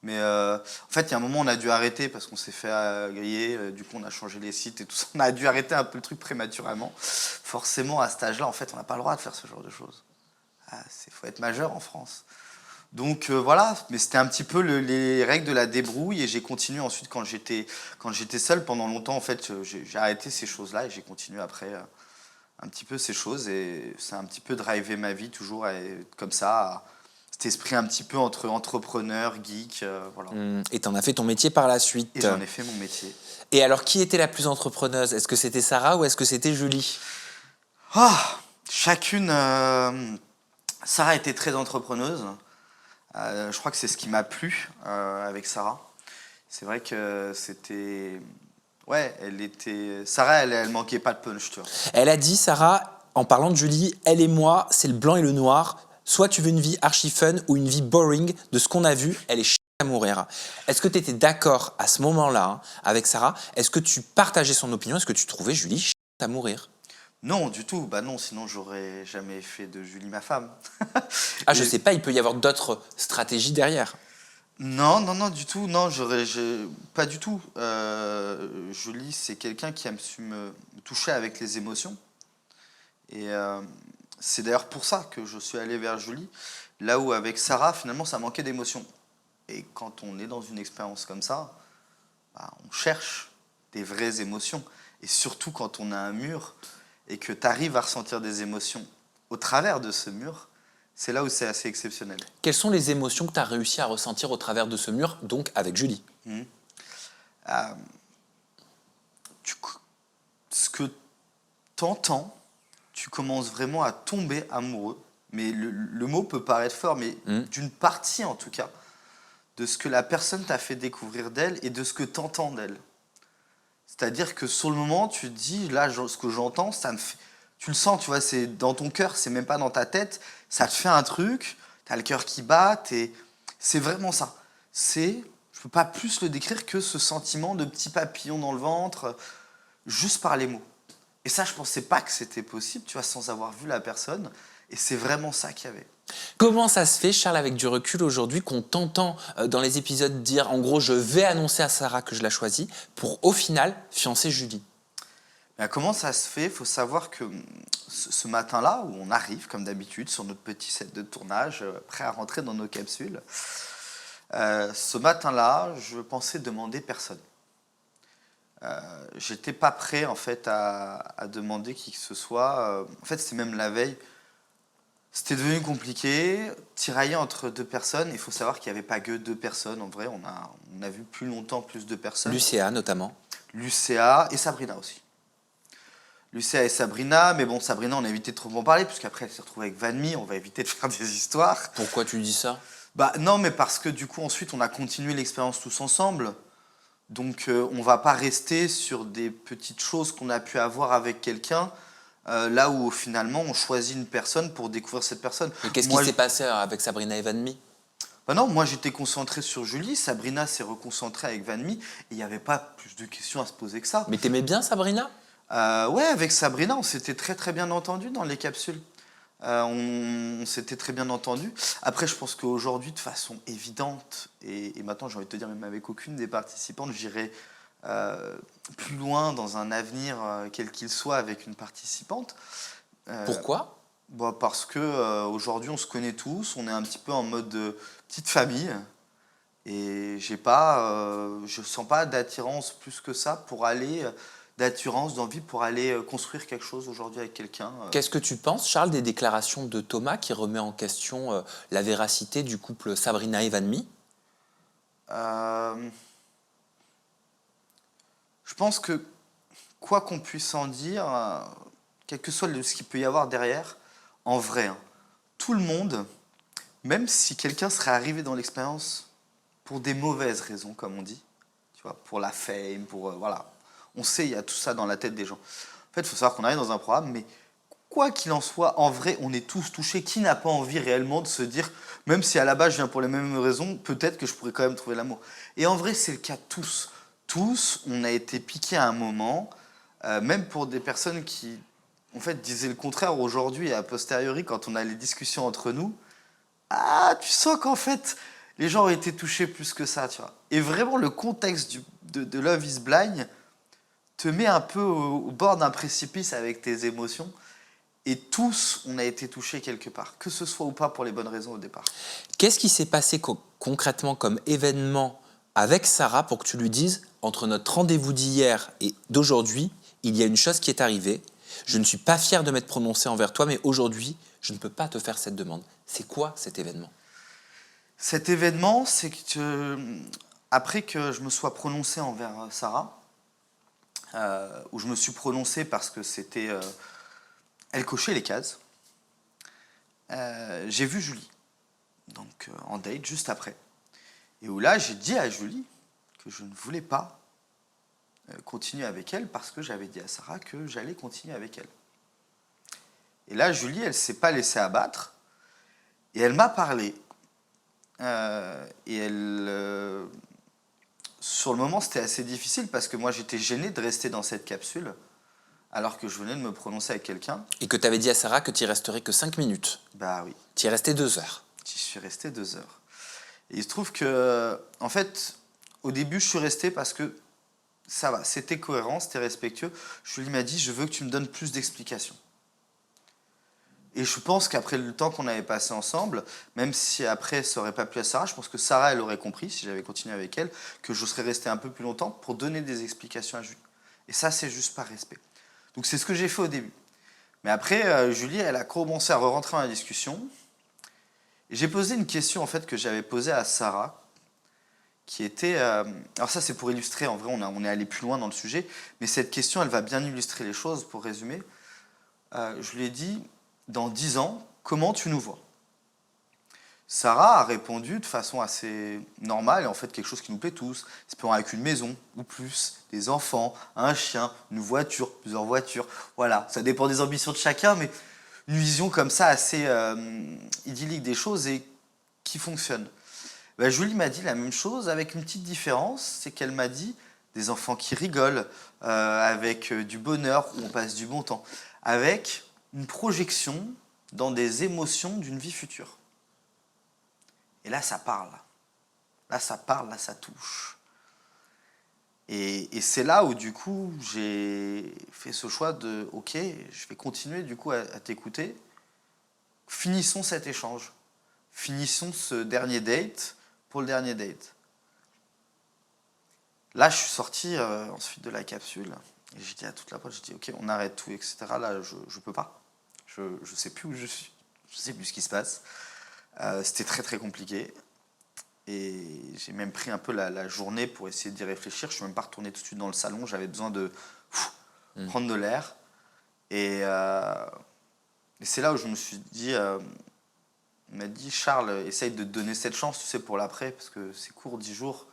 Mais en fait, il y a un moment, on a dû arrêter parce qu'on s'est fait griller. Du coup, on a changé les sites et tout ça. On a dû arrêter un peu le truc prématurément. Forcément, à cet âge-là, en fait, on n'a pas le droit de faire ce genre de choses. Faut être majeur en France. Donc voilà, mais c'était un petit peu les règles de la débrouille et j'ai continué ensuite quand j'étais seul pendant longtemps. En fait, j'ai arrêté ces choses-là et j'ai continué après un petit peu ces choses et ça a un petit peu drivé ma vie toujours comme ça. Cet esprit un petit peu entre entrepreneur, geek, voilà.
Et t'en as fait ton métier par la
Et
suite.
j'en ai fait mon métier.
Et alors, qui était la plus entrepreneuse? Est-ce que c'était Sarah ou est-ce que c'était Julie?
Ah, chacune. Sarah était très entrepreneuse. Je crois que c'est ce qui m'a plu avec Sarah. C'est vrai que c'était. Ouais, elle était. Sarah, elle manquait pas de punch, tu vois.
Elle a dit, Sarah, en parlant de Julie, elle et moi, c'est le blanc et le noir. Soit tu veux une vie archi fun ou une vie boring. De ce qu'on a vu, elle est chiante à mourir. Est-ce que tu étais d'accord à ce moment-là avec Sarah? Est-ce que tu partageais son opinion? Est-ce que tu trouvais Julie chiante à mourir?
Non, du tout. Bah non, sinon j'aurais jamais fait de Julie ma femme.
Ah, je
Et-
sais pas, il peut y avoir d'autres stratégies derrière.
Non, non, non, du tout. Non, pas du tout. Julie, c'est quelqu'un qui aime su me toucher avec les émotions. Et c'est d'ailleurs pour ça que je suis allé vers Julie, là où avec Sarah, finalement, ça manquait d'émotion. Et quand on est dans une expérience comme ça, bah, on cherche des vraies émotions. Et surtout quand on a un mur et que tu arrives à ressentir des émotions au travers de ce mur, c'est là où c'est assez exceptionnel.
Quelles sont les émotions que tu as réussi à ressentir au travers de ce mur, donc avec Julie?
Mhm. Euh, tu- Ce que tu entends, tu commences vraiment à tomber amoureux. Mais le mot peut paraître fort, mais d'une partie en tout cas, de ce que la personne t'a fait découvrir d'elle et de ce que tu entends d'elle. C'est-à-dire que sur le moment, tu te dis, là, ce que j'entends, tu le sens, tu vois, c'est dans ton cœur, c'est même pas dans ta tête, ça te fait un truc, t'as le cœur qui bat, c'est vraiment ça. Je peux pas plus le décrire que ce sentiment de petit papillon dans le ventre, juste par les mots. Et ça, je pensais pas que c'était possible, tu vois, sans avoir vu la personne, et c'est vraiment ça qu'il y avait.
Comment ça se fait, Charles, avec du recul aujourd'hui, qu'on t'entend dans les épisodes dire, en gros, je vais annoncer à Sarah que je la choisis, pour au final fiancer Julie?
Ben, comment ça se fait? Il faut savoir que ce matin-là, où on arrive, comme d'habitude, sur notre petit set de tournage, prêt à rentrer dans nos capsules, ce matin-là, je pensais demander personne. J'étais pas prêt, en fait, à demander qui que ce soit. En fait, c'était même la veille. C'était devenu compliqué, tiraillé entre deux personnes. Il faut savoir qu'il n'y avait pas que deux personnes. En vrai, on a vu plus longtemps plus de personnes.
Lucéa, notamment.
Lucéa et Sabrina aussi. Lucéa et Sabrina, mais bon, Sabrina, on a évité de trop en parler, puisqu'après, elle s'est retrouvée avec Vanmi, on va éviter de faire des histoires.
Pourquoi tu dis ça?
Bah non, mais parce que du coup, ensuite, on a continué l'expérience tous ensemble. Donc, on va pas rester sur des petites choses qu'on a pu avoir avec quelqu'un, là où finalement, on choisit une personne pour découvrir cette personne.
Mais qu'est-ce qui
Moi,
s'est passé avec Sabrina et Vanmi?
bah non, moi j'étais concentré sur Julie, Sabrina s'est reconcentrée avec Vanmi, et il n'y avait pas plus de questions à se poser que ça.
Mais t'aimais bien Sabrina?
Ouais, avec Sabrina, on s'était très très bien entendu dans les capsules. On s'était très bien entendu. Après, je pense qu'aujourd'hui, de façon évidente, et maintenant j'ai envie de te dire, même avec aucune des participantes, j'irai plus loin dans un avenir, quel qu'il soit, avec une participante.
Pourquoi?
Bah, parce que aujourd'hui, on se connaît tous, on est un petit peu en mode petite famille. Et je sens pas d'attirance plus que ça pour aller, d'attirance, d'envie pour aller construire quelque chose aujourd'hui avec quelqu'un.
Qu'est-ce que tu penses, Charles, des déclarations de Thomas qui remet en question la véracité du couple Sabrina et Vanmi?
Euh, je pense que quoi qu'on puisse en dire, quel que soit ce qu'il peut y avoir derrière, en vrai, hein, tout le monde, même si quelqu'un serait arrivé dans l'expérience pour des mauvaises raisons, comme on dit, tu vois, pour la fame, pour voilà, on sait, il y a tout ça dans la tête des gens. En fait, il faut savoir qu'on arrive dans un programme, mais quoi qu'il en soit, en vrai, on est tous touchés. Qui n'a pas envie réellement de se dire, même si à la base je viens pour les mêmes raisons, peut-être que je pourrais quand même trouver l'amour. Et en vrai, c'est le cas de tous. Tous, on a été piqués à un moment, même pour des personnes qui, en fait, disaient le contraire aujourd'hui et a posteriori, quand on a les discussions entre nous. Ah, tu sens qu'en fait, les gens ont été touchés plus que ça, tu vois. Et vraiment, le contexte de Love is Blind te met un peu au bord d'un précipice avec tes émotions. Et tous, on a été touchés quelque part, que ce soit ou pas pour les bonnes raisons au départ.
Qu'est-ce qui s'est passé concrètement comme événement avec Sarah pour que tu lui dises, entre notre rendez-vous d'hier et d'aujourd'hui, il y a une chose qui est arrivée. Je ne suis pas fier de m'être prononcé envers toi, mais aujourd'hui, je ne peux pas te faire cette demande. C'est quoi cet événement?
Cet événement, c'est que après que je me sois prononcé envers Sarah, où je me suis prononcé parce que c'était, elle cochait les cases, j'ai vu Julie, donc en date juste après. Et où là, j'ai dit à Julie que je ne voulais pas continuer avec elle parce que j'avais dit à Sarah que j'allais continuer avec elle. Et là, Julie, elle ne s'est pas laissée abattre et elle m'a parlé. Et elle, sur le moment, c'était assez difficile parce que moi, j'étais gêné de rester dans cette capsule alors que je venais de me prononcer avec quelqu'un.
Et que tu avais dit à Sarah que tu y resterais que 5 minutes.
Bah oui,
Tu y es resté 2 heures.
j'y suis resté 2 heures. Et il se trouve que, en fait, au début, je suis resté parce que ça va, c'était cohérent, c'était respectueux. Julie m'a dit, je veux que tu me donnes plus d'explications. Et je pense qu'après le temps qu'on avait passé ensemble, même si après ça aurait pas plu à Sarah, je pense que Sarah, elle aurait compris, si j'avais continué avec elle, que je serais resté un peu plus longtemps pour donner des explications à Julie. Et ça, c'est juste par respect. Donc c'est ce que j'ai fait au début. Mais après, Julie, elle a commencé à rentrer dans la discussion. Et j'ai posé une question en fait que j'avais posée à Sarah, qui était... alors ça, c'est pour illustrer, en vrai, on est allé plus loin dans le sujet, mais cette question, elle va bien illustrer les choses, pour résumer. Je lui ai dit, dans 10 ans, comment tu nous vois? Sarah a répondu de façon assez normale, et en fait quelque chose qui nous plaît tous, espérons avec une maison, ou plus, des enfants, un chien, une voiture, plusieurs voitures, voilà, ça dépend des ambitions de chacun, mais une vision comme ça assez idyllique des choses et qui fonctionne. Ben, Julie m'a dit la même chose avec une petite différence, c'est qu'elle m'a dit des enfants qui rigolent, avec du bonheur où on passe du bon temps, avec une projection dans des émotions d'une vie future. Et là, ça parle. Là, ça parle, là, ça touche. Et c'est là où, du coup, j'ai fait ce choix de, ok, je vais continuer, du coup, à t'écouter. Finissons cet échange. Finissons ce dernier date pour le dernier date. Là, je suis sorti ensuite de la capsule. Et j'ai dit à toute la pote, j'ai dit, ok, on arrête tout, etc. Là, je peux pas. Je sais plus où je suis. Je sais plus ce qui se passe. C'était très très compliqué. Et j'ai même pris un peu la journée pour essayer d'y réfléchir. Je suis même pas retourné tout de suite dans le salon. J'avais besoin de prendre de l'air. Et c'est là où je me suis dit, il m'a dit, Charles, essaye de te donner cette chance, tu sais, pour l'après, parce que c'est court, 10 jours.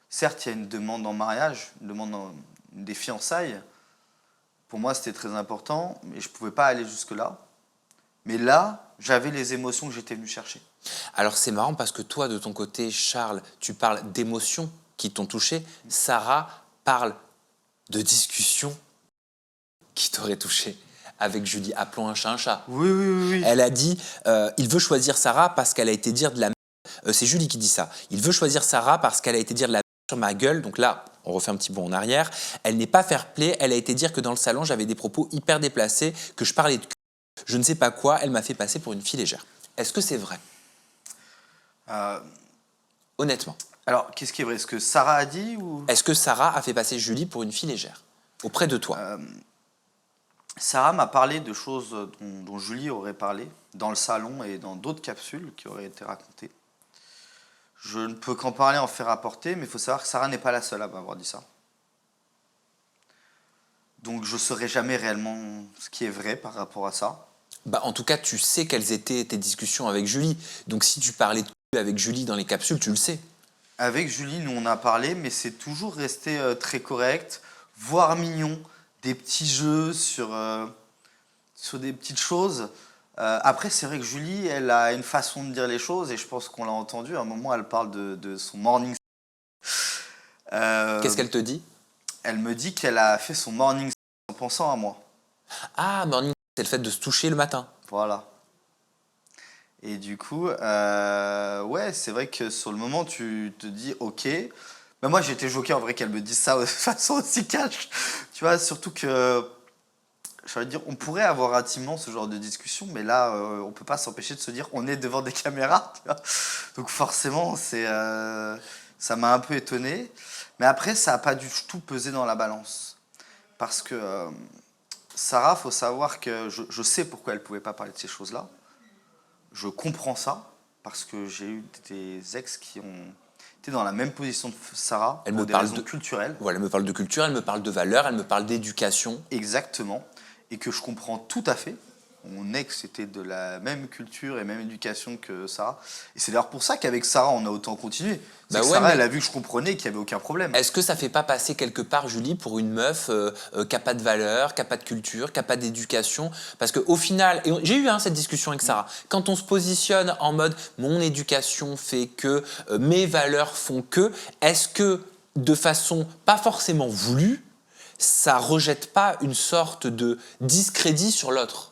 Certes, il y a une demande en mariage, une demande des fiançailles. Pour moi, c'était très important, mais je ne pouvais pas aller jusque-là. Mais là, j'avais les émotions que j'étais venu chercher.
Alors c'est marrant parce que toi, de ton côté, Charles, tu parles d'émotions qui t'ont touché. Sarah parle de discussions qui t'auraient touché avec Julie. Appelons un chat un chat.
Oui, oui, oui, oui.
Elle a dit, il veut choisir Sarah parce qu'elle a été dire de la merde. C'est Julie qui dit ça. Il veut choisir Sarah parce qu'elle a été dire de la merde sur ma gueule. Donc là, on refait un petit bond en arrière. Elle n'est pas fair-play. Elle a été dire que dans le salon, j'avais des propos hyper déplacés, que je parlais de cul. Je ne sais pas quoi. Elle m'a fait passer pour une fille légère. Est-ce que c'est vrai? Honnêtement.
Alors, qu'est-ce qui est vrai? Ce que Sarah a dit ou...
Est-ce que Sarah a fait passer Julie pour une fille légère auprès de toi?
Sarah m'a parlé de choses dont Julie aurait parlé dans le salon et dans d'autres capsules qui auraient été racontées. Je ne peux qu'en parler, en faire rapporter, mais il faut savoir que Sarah n'est pas la seule à m'avoir dit ça. Donc je ne saurai jamais réellement ce qui est vrai par rapport à ça.
Bah, en tout cas, tu sais quelles étaient tes discussions avec Julie. Donc si tu parlais de cul avec Julie dans les capsules, tu le sais.
Avec Julie, nous on a parlé, mais c'est toujours resté très correct, voire mignon. Des petits jeux sur sur des petites choses. Après, c'est vrai que Julie, elle a une façon de dire les choses et je pense qu'on l'a entendu. À un moment, elle parle de son morning.
Qu'est-ce
Euh,
qu'elle te dit?
Elle me dit qu'elle a fait son morning en pensant à moi.
Ah, morning, c'est le fait de se toucher le matin.
Voilà. Et du coup, ouais, c'est vrai que sur le moment, tu te dis OK. Mais moi, j'étais choqué en vrai qu'elle me dise ça de façon aussi cash. Tu vois, surtout que, j'allais dire, on pourrait avoir intimement ce genre de discussion, mais là, on peut pas s'empêcher de se dire on est devant des caméras. Tu vois. Donc forcément, ça m'a un peu étonné. Mais après, ça n'a pas du tout pesé dans la balance. Parce que Sarah, faut savoir que je sais pourquoi elle pouvait pas parler de ces choses-là. Je comprends ça parce que j'ai eu des ex qui ont été dans la même position de Sarah
Elle
pour
me
des
parle
raisons
de,
culturelles,
voilà, elle me parle de culture, elle me parle de valeurs, elle me parle d'éducation.
exactement, et que je comprends tout à fait. Mon ex était de la même culture et même éducation que Sarah. Et c'est d'ailleurs pour ça qu'avec Sarah, on a autant continué. C'est
Bah
que
ouais,
Sarah, elle
mais
a vu que je comprenais qu'il n'y avait aucun problème.
est-ce que ça fait pas passer quelque part, Julie, pour une meuf qui n'a pas de valeur, qui n'a pas de culture, qui n'a pas d'éducation? Parce qu'au final, et j'ai eu cette discussion avec Sarah, quand on se positionne en mode mon éducation fait que, mes valeurs font que, est-ce que de façon pas forcément voulue, ça rejette pas une sorte de discrédit sur l'autre?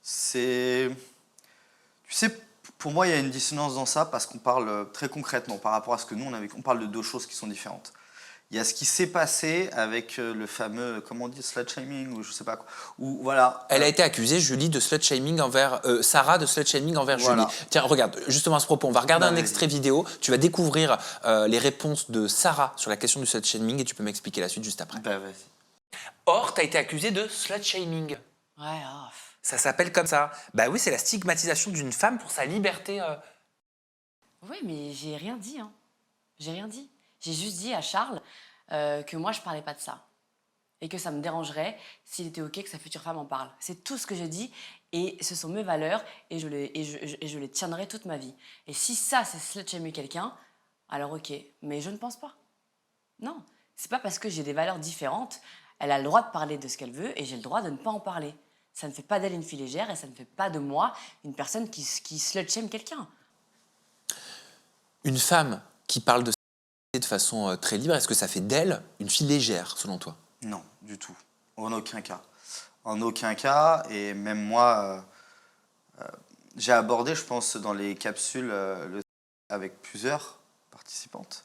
C'est. Tu sais, pour moi, il y a une dissonance dans ça parce qu'on parle très concrètement par rapport à ce que nous, on a vécu. On parle de deux choses qui sont différentes. Il y a ce qui s'est passé avec le fameux, comment on dit, slut shaming ou je sais pas quoi. Ou voilà,
Elle a été accusée, Julie, de slut-shaming envers Sarah, de slut-shaming envers Julie.
voilà.
Tiens, regarde, justement à ce propos, on va regarder
Bah,
un
vas-y.
extrait vidéo. Tu vas découvrir les réponses de Sarah sur la question du slut-shaming et tu peux m'expliquer la suite juste après.
Bah, vas-y.
Or, tu as été accusée de slut-shaming.
Ouais,
Ça s'appelle comme ça. Bah oui, c'est la stigmatisation d'une femme pour sa liberté.
ouais, mais j'ai rien dit, hein. J'ai rien dit. J'ai juste dit à Charles que moi, je parlais pas de ça. Et que ça me dérangerait s'il était OK que sa future femme en parle. C'est tout ce que j'ai dit. Et ce sont mes valeurs et je les tiendrai toute ma vie. Et si ça, c'est slut-shamer quelqu'un, alors OK. Mais je ne pense pas. Non. C'est pas parce que j'ai des valeurs différentes. Elle a le droit de parler de ce qu'elle veut et j'ai le droit de ne pas en parler. Ça ne fait pas d'elle une fille légère et ça ne fait pas de moi une personne qui slut-shame quelqu'un.
Une femme qui parle de de façon très libre, est-ce que ça fait d'elle une fille légère, selon toi?
Non, du tout. En aucun cas. En aucun cas. Et même moi, j'ai abordé, je pense, dans les capsules avec plusieurs participantes.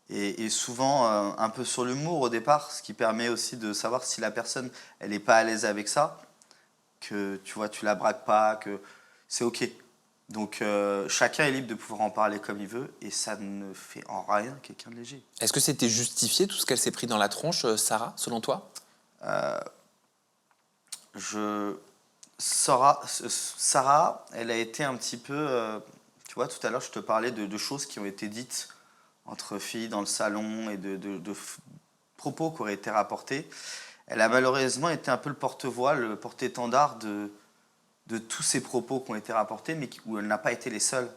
Et souvent, un peu sur l'humour au départ, ce qui permet aussi de savoir si la personne, elle n'est pas à l'aise avec ça, que tu vois, tu la braques pas, que c'est OK. Donc chacun est libre de pouvoir en parler comme il veut et ça ne fait en rien quelqu'un de léger.
Est-ce que c'était justifié tout ce qu'elle s'est pris dans la tronche, Sarah, selon toi?
Je... Sarah, elle a été un petit peu... tu vois, tout à l'heure, je te parlais de choses qui ont été dites entre filles dans le salon et de propos qui auraient été rapportés. Elle a malheureusement été un peu le porte-voix, le porte-étendard de tous ces propos qui ont été rapportés, mais où elle n'a pas été les seules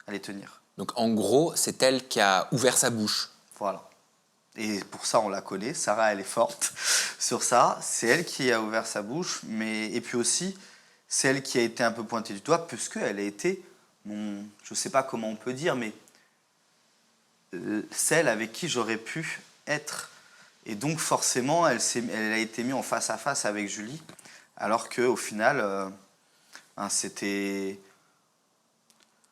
à les tenir.
Donc en gros, c'est elle qui a ouvert sa bouche.
Voilà. Et pour ça, on la connaît. Sarah, elle est forte sur ça. C'est elle qui a ouvert sa bouche. Et puis aussi, c'est elle qui a été un peu pointée du doigt, puisqu'elle a été, je ne sais pas comment on peut dire, mais celle avec qui j'aurais pu être. Et donc, forcément, elle a été mise en face à face avec Julie. Alors qu'au final, c'était...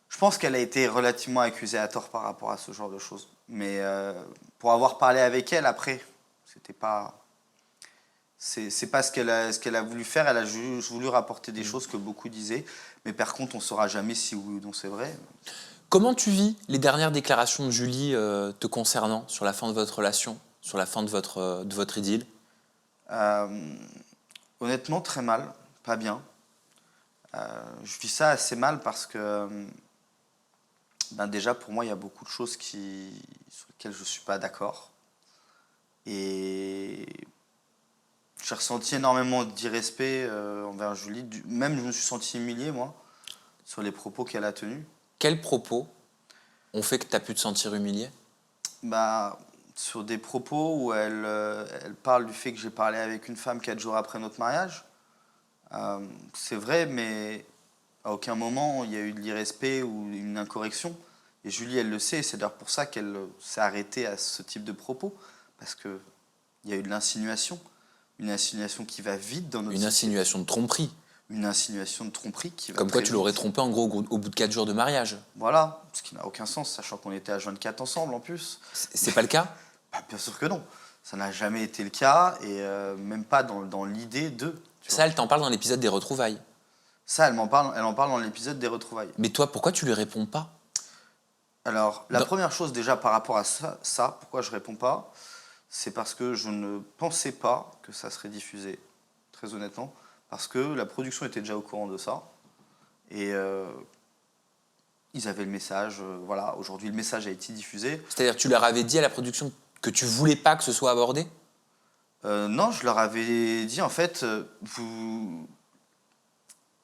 Je pense qu'elle a été relativement accusée à tort par rapport à ce genre de choses. Mais pour avoir parlé avec elle après, c'était pas... C'est pas ce qu'elle a voulu faire. Elle a juste voulu rapporter des choses que beaucoup disaient. Mais par contre, on ne saura jamais si oui ou non c'est vrai.
Comment tu vis les dernières déclarations de Julie te concernant sur la fin de votre relation, sur la fin de votre idylle?
Honnêtement, très mal. Pas bien. Je vis ça assez mal parce que... déjà, pour moi, il y a beaucoup de choses sur lesquelles je ne suis pas d'accord. Et j'ai ressenti énormément d'irrespect envers Julie. Même, je me suis senti humilié, moi, sur les propos qu'elle a tenus.
Quels propos ont fait que tu as pu te sentir humilié?
Sur des propos où elle parle du fait que j'ai parlé avec une femme 4 jours après notre mariage. C'est vrai, mais à aucun moment il y a eu de l'irrespect ou une incorrection. Et Julie, elle le sait, et c'est d'ailleurs pour ça qu'elle s'est arrêtée à ce type de propos. Parce qu'il y a eu de l'insinuation. Une insinuation qui va vite dans notre
Une
société.
insinuation de tromperie.
Une insinuation de tromperie qui va
Comme quoi
très
tu l'aurais
vite.
trompé en gros au bout de 4 jours de mariage.
Voilà, ce qui n'a aucun sens, sachant qu'on était à 24 ensemble en plus.
C'est pas le cas?
Bah, bien sûr que non. Ça n'a jamais été le cas, et même pas dans l'idée de. Tu vois.
Ça, elle t'en parle dans l'épisode des retrouvailles.
Ça, elle en parle dans l'épisode des retrouvailles.
Mais toi, pourquoi tu lui réponds pas?
Alors, la
Non.
première chose déjà par rapport à ça, pourquoi je réponds pas, c'est parce que je ne pensais pas que ça serait diffusé, très honnêtement, parce que la production était déjà au courant de ça, et ils avaient le message, voilà, aujourd'hui le message a été diffusé.
C'est-à-dire que tu leur avais dit à la production que tu voulais pas que ce soit abordé?
Non, je leur avais dit, en fait, vous...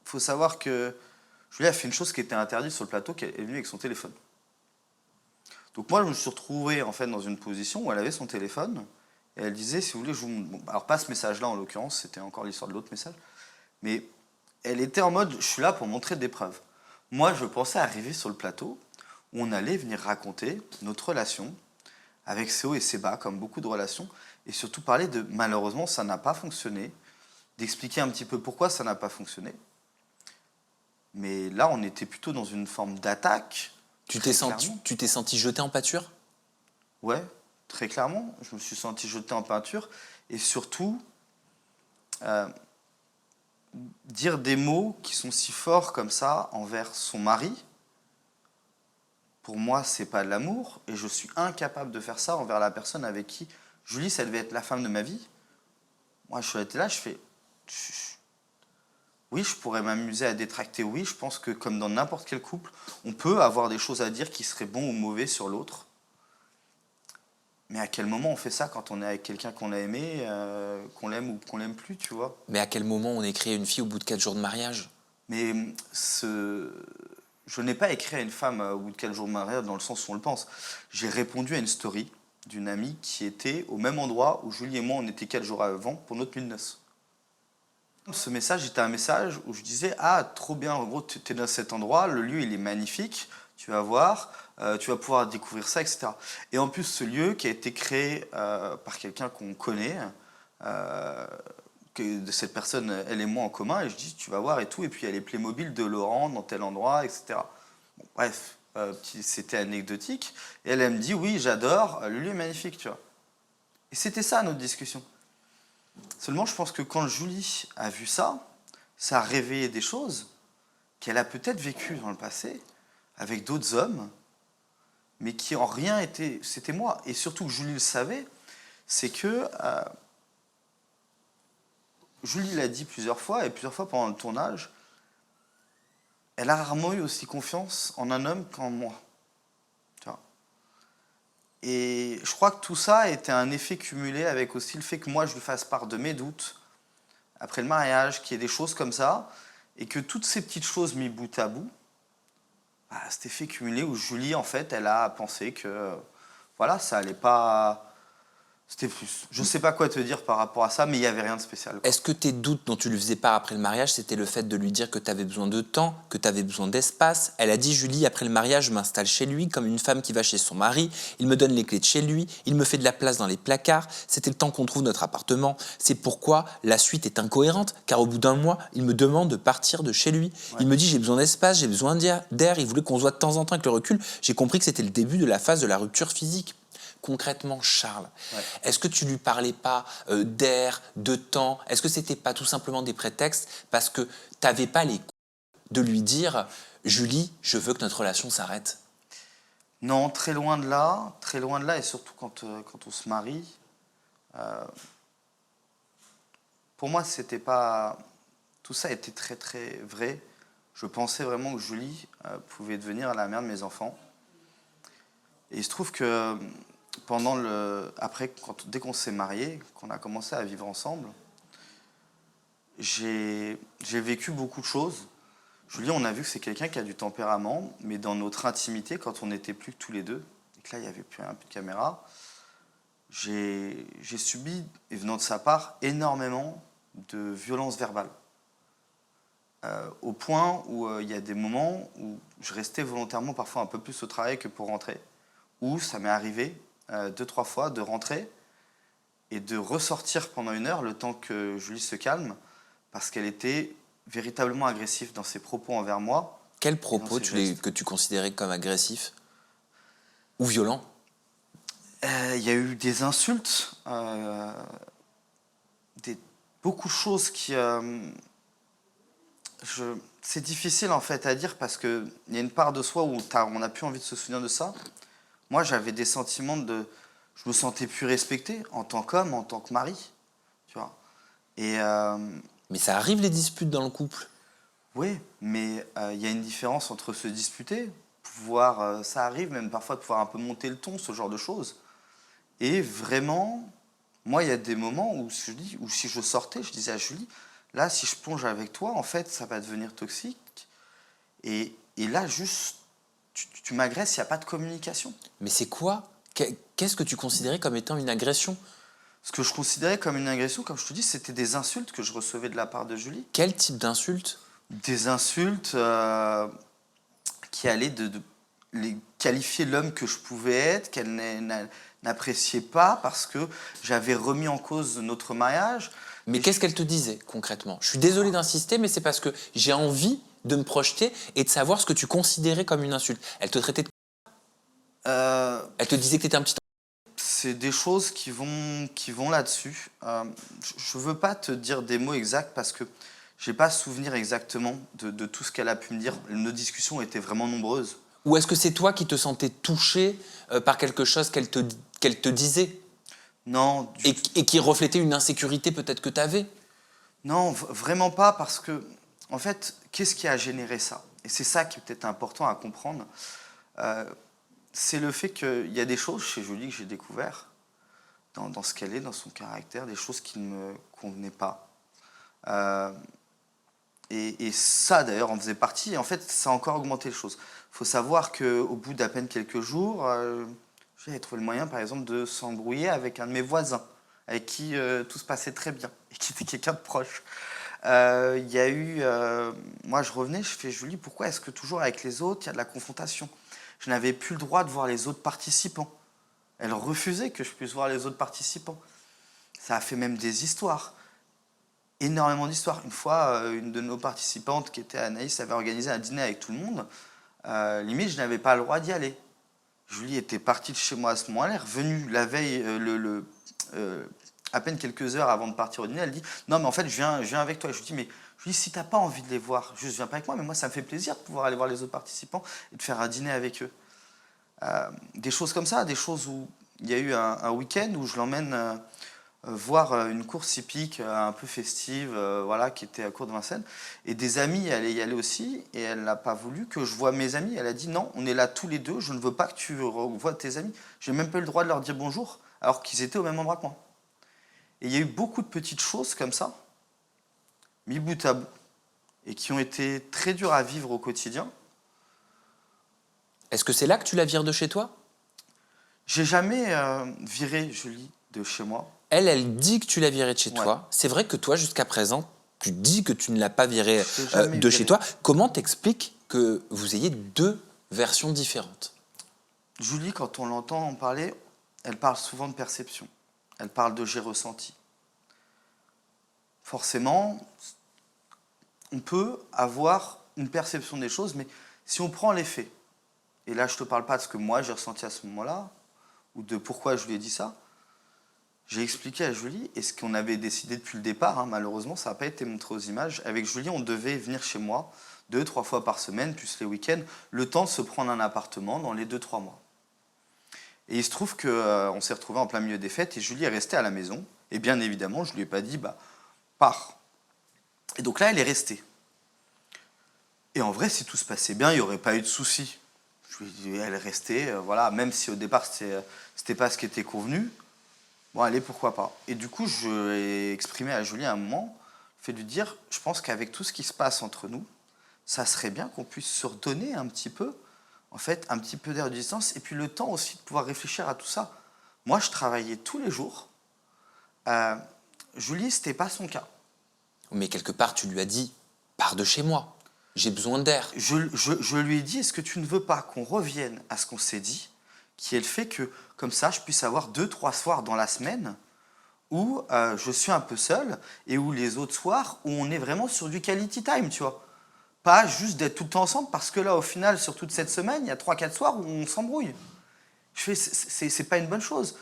faut savoir que Julie a fait une chose qui était interdite sur le plateau, qu'elle est venue avec son téléphone. Donc moi, je me suis retrouvé en fait dans une position où elle avait son téléphone et elle disait, si vous voulez, je vous... Bon, alors pas ce message-là en l'occurrence, c'était encore l'histoire de l'autre message, mais elle était en mode, je suis là pour montrer des preuves. Moi, je pensais arriver sur le plateau où on allait venir raconter notre relation avec ses hauts et ses bas, comme beaucoup de relations, et surtout parler de malheureusement ça n'a pas fonctionné, d'expliquer un petit peu pourquoi ça n'a pas fonctionné. Mais là, on était plutôt dans une forme d'attaque.
Tu
très
t'es
clairement.
senti jeté en pâture?
Ouais, très clairement. Je me suis senti jeté en peinture. Et surtout, euh, dire des mots qui sont si forts comme ça envers son mari, pour moi, c'est pas de l'amour. Et je suis incapable de faire ça envers la personne avec qui Julie, ça devait être la femme de ma vie. Moi, je suis été là, je fais. Oui, je pourrais m'amuser à détracter. Oui, je pense que comme dans n'importe quel couple, on peut avoir des choses à dire qui seraient bons ou mauvais sur l'autre. Mais à quel moment on fait ça quand on est avec quelqu'un qu'on a aimé, qu'on l'aime ou qu'on l'aime plus, tu vois?
Mais à quel moment on écrit une fille au bout de 4 jours de mariage?
Mais je n'ai pas écrit à une femme au bout de 4 jours de mariage dans le sens où on le pense. J'ai répondu à une story d'une amie qui était au même endroit où Julie et moi on était 4 jours avant pour notre nuit de noces. Ce message était un message où je disais, ah, trop bien, en gros, tu es dans cet endroit, le lieu, il est magnifique, tu vas voir, tu vas pouvoir découvrir ça, etc. Et en plus, ce lieu qui a été créé par quelqu'un qu'on connaît, euh, que de cette personne, elle et moi en commun, et je dis, tu vas voir et tout, et puis il y a les Playmobil de Laurent dans tel endroit, etc. Bon, bref, c'était anecdotique. Et elle me dit, oui, j'adore, le lieu est magnifique, tu vois. Et c'était ça notre discussion. Seulement, je pense que quand Julie a vu ça, ça a réveillé des choses qu'elle a peut-être vécues dans le passé avec d'autres hommes, mais qui en rien étaient. C'était moi. Et surtout que Julie le savait, c'est que Julie l'a dit plusieurs fois, et plusieurs fois pendant le tournage, elle a rarement eu aussi confiance en un homme qu'en moi. Tu vois. Et je crois que tout ça était un effet cumulé avec aussi le fait que moi je lui fasse part de mes doutes après le mariage, qu'il y ait des choses comme ça, et que toutes ces petites choses mis bout à bout, bah, cet effet cumulé où Julie, en fait, elle a pensé que voilà, ça allait pas. C'était plus. Je sais pas quoi te dire par rapport à ça, mais il y avait rien de spécial, quoi.
Est-ce que tes doutes dont tu lui faisais part après le mariage, c'était le fait de lui dire que tu avais besoin de temps, que tu avais besoin d'espace? Elle a dit, Julie, après le mariage, je m'installe chez lui comme une femme qui va chez son mari, il me donne les clés de chez lui, il me fait de la place dans les placards, c'était le temps qu'on trouve notre appartement. C'est pourquoi la suite est incohérente, car au bout d'un mois, il me demande de partir de chez lui. Il me dit, j'ai besoin d'espace, j'ai besoin d'air, il voulait qu'on se voit de temps en temps avec le recul. J'ai compris que c'était le début de la phase de la rupture physique. Concrètement, Charles, est-ce que tu lui parlais pas d'air, de temps? Est-ce que c'était pas tout simplement des prétextes parce que tu n'avais pas les couilles de lui dire Julie, je veux que notre relation s'arrête?
Non, très loin de là, et surtout quand on se marie. Pour moi, c'était pas. Tout ça était très très vrai. Je pensais vraiment que Julie pouvait devenir la mère de mes enfants. Et il se trouve que après, dès qu'on s'est mariés, qu'on a commencé à vivre ensemble, j'ai vécu beaucoup de choses. Julie, on a vu que c'est quelqu'un qui a du tempérament, mais dans notre intimité, quand on n'était plus que tous les deux, et que là, il n'y avait plus un peu de caméra, j'ai subi, et venant de sa part, énormément de violences verbales. au point où il y a des moments où je restais volontairement parfois un peu plus au travail que pour rentrer, où ça m'est arrivé 2-3 fois de rentrer et de ressortir pendant 1 heure le temps que Julie se calme, parce qu'elle était véritablement agressive dans ses propos envers moi
Quels
et dans
propos
ses gestes.
que tu considérais comme agressifs ou violents?
Il y a eu des insultes, beaucoup de choses qui... c'est difficile en fait à dire parce qu'il y a une part de soi où on n'a plus envie de se souvenir de ça. Moi, j'avais des sentiments de... Je me sentais plus respecté en tant qu'homme, en tant que mari, tu vois. Et
Mais ça arrive les disputes dans le couple.
oui, mais il y a une différence entre se disputer, pouvoir, ça arrive même parfois de pouvoir un peu monter le ton, ce genre de choses. Et vraiment, moi, il y a des moments où où si je sortais, je disais à Julie, là, si je plonge avec toi, en fait, ça va devenir toxique. Et là, juste, tu m'agresses, il n'y a pas de communication.
Mais c'est quoi? Qu'est-ce que tu considérais comme étant une agression?
Ce que je considérais comme une agression, comme je te dis, c'était des insultes que je recevais de la part de Julie.
Quel type d'insulte?
Des insultes qui allaient de les qualifier l'homme que je pouvais être, qu'elle n'appréciait pas parce que j'avais remis en cause notre mariage.
Mais qu'est-ce qu'elle te disait concrètement? Je suis désolé d'insister, mais c'est parce que j'ai envie de me projeter et de savoir ce que tu considérais comme une insulte. Elle te traitait de...
Euh,
Elle te disait que t'étais un petit...
c'est des choses qui vont là-dessus. Je veux pas te dire des mots exacts parce que j'ai pas souvenir exactement de tout ce qu'elle a pu me dire. Nos discussions étaient vraiment nombreuses.
Ou est-ce que c'est toi qui te sentais touché par quelque chose qu'elle te disait
Non,
et qui reflétait une insécurité peut-être que tu avais?
non, vraiment pas parce que, en fait, qu'est-ce qui a généré ça? Et c'est ça qui est peut-être important à comprendre. Euh, c'est le fait qu'il y a des choses chez Julie que j'ai découvert dans ce qu'elle est, dans son caractère, des choses qui ne me convenaient pas. Euh, et ça, d'ailleurs, en faisait partie. Et en fait, ça a encore augmenté les choses. Il faut savoir qu'au bout d'à peine quelques jours, j'avais trouvé le moyen, par exemple, de s'embrouiller avec un de mes voisins, avec qui tout se passait très bien, et qui était quelqu'un de proche. Il y a eu... moi, je revenais, je fais, Julie, pourquoi est-ce que toujours avec les autres, il y a de la confrontation? Je n'avais plus le droit de voir les autres participants. Elle refusait que je puisse voir les autres participants. Ça a fait même des histoires. Énormément d'histoires. Une fois, une de nos participantes, qui était Anaïs, avait organisé un dîner avec tout le monde. Limite, je n'avais pas le droit d'y aller. Julie était partie de chez moi à ce moment-là, elle est revenue la veille, à peine quelques heures avant de partir au dîner, elle dit « Non, mais en fait, je viens avec toi. » Je lui dis « Mais je lui dis, si tu n'as pas envie de les voir, juste viens pas avec moi. Mais moi, ça me fait plaisir de pouvoir aller voir les autres participants et de faire un dîner avec eux. » Des choses comme ça, des choses où il y a eu un week-end où je l'emmène voir une course hippique un peu festive, voilà, qui était à Cour de Vincennes. Et des amis allaient y aller aussi, et elle n'a pas voulu que je voie mes amis. Elle a dit non, on est là tous les deux, je ne veux pas que tu revoies tes amis. J'ai même pas eu le droit de leur dire bonjour, alors qu'ils étaient au même endroit que moi. Et il y a eu beaucoup de petites choses comme ça, mis bout à bout, et qui ont été très dures à vivre au quotidien.
Est-ce que c'est là que tu la vires de chez toi?
J'ai jamais viré Julie de chez moi.
Elle dit que tu l'as virée de chez
Ouais.
toi. C'est vrai que toi, jusqu'à présent, tu dis que tu ne l'as pas virée
Je l'ai jamais
de chez
virée.
toi. Comment t'expliques que vous ayez deux versions différentes?
Julie, quand on l'entend en parler, elle parle souvent de perception. Elle parle de j'ai ressenti. Forcément, on peut avoir une perception des choses, mais si on prend les faits, et là je ne te parle pas de ce que moi j'ai ressenti à ce moment-là, ou de pourquoi je lui ai dit ça, j'ai expliqué à Julie, et ce qu'on avait décidé depuis le départ, hein, malheureusement ça n'a pas été montré aux images, avec Julie on devait venir chez moi 2-3 fois par semaine, plus les week-ends, le temps de se prendre un appartement dans les 2-3 mois. Et il se trouve qu'on s'est retrouvés en plein milieu des fêtes, et Julie est restée à la maison, et bien évidemment je ne lui ai pas dit, bah, pars. Et donc là elle est restée. Et en vrai, si tout se passait bien, il n'y aurait pas eu de souci. Je lui ai dit, elle est restée, voilà, même si au départ, c'était pas ce qui était convenu. Bon, allez, pourquoi pas. Et du coup, je l'ai exprimé à Julie à un moment, le fait de lui dire, je pense qu'avec tout ce qui se passe entre nous, ça serait bien qu'on puisse se redonner un petit peu, en fait, un petit peu d'air de distance, et puis le temps aussi de pouvoir réfléchir à tout ça. Moi, je travaillais tous les jours. Julie, c'était pas son cas.
Mais quelque part, tu lui as dit pars de chez moi. J'ai besoin d'air.
Je lui ai dit, est-ce que tu ne veux pas qu'on revienne à ce qu'on s'est dit, qui est le fait que, comme ça, je puisse avoir 2-3 soirs dans la semaine où je suis un peu seul et où les autres soirs, où on est vraiment sur du quality time, tu vois. Pas juste d'être tout le temps ensemble, parce que là, au final, sur toute cette semaine, il y a 3-4 soirs où on s'embrouille. Je fais, c'est pas une bonne chose.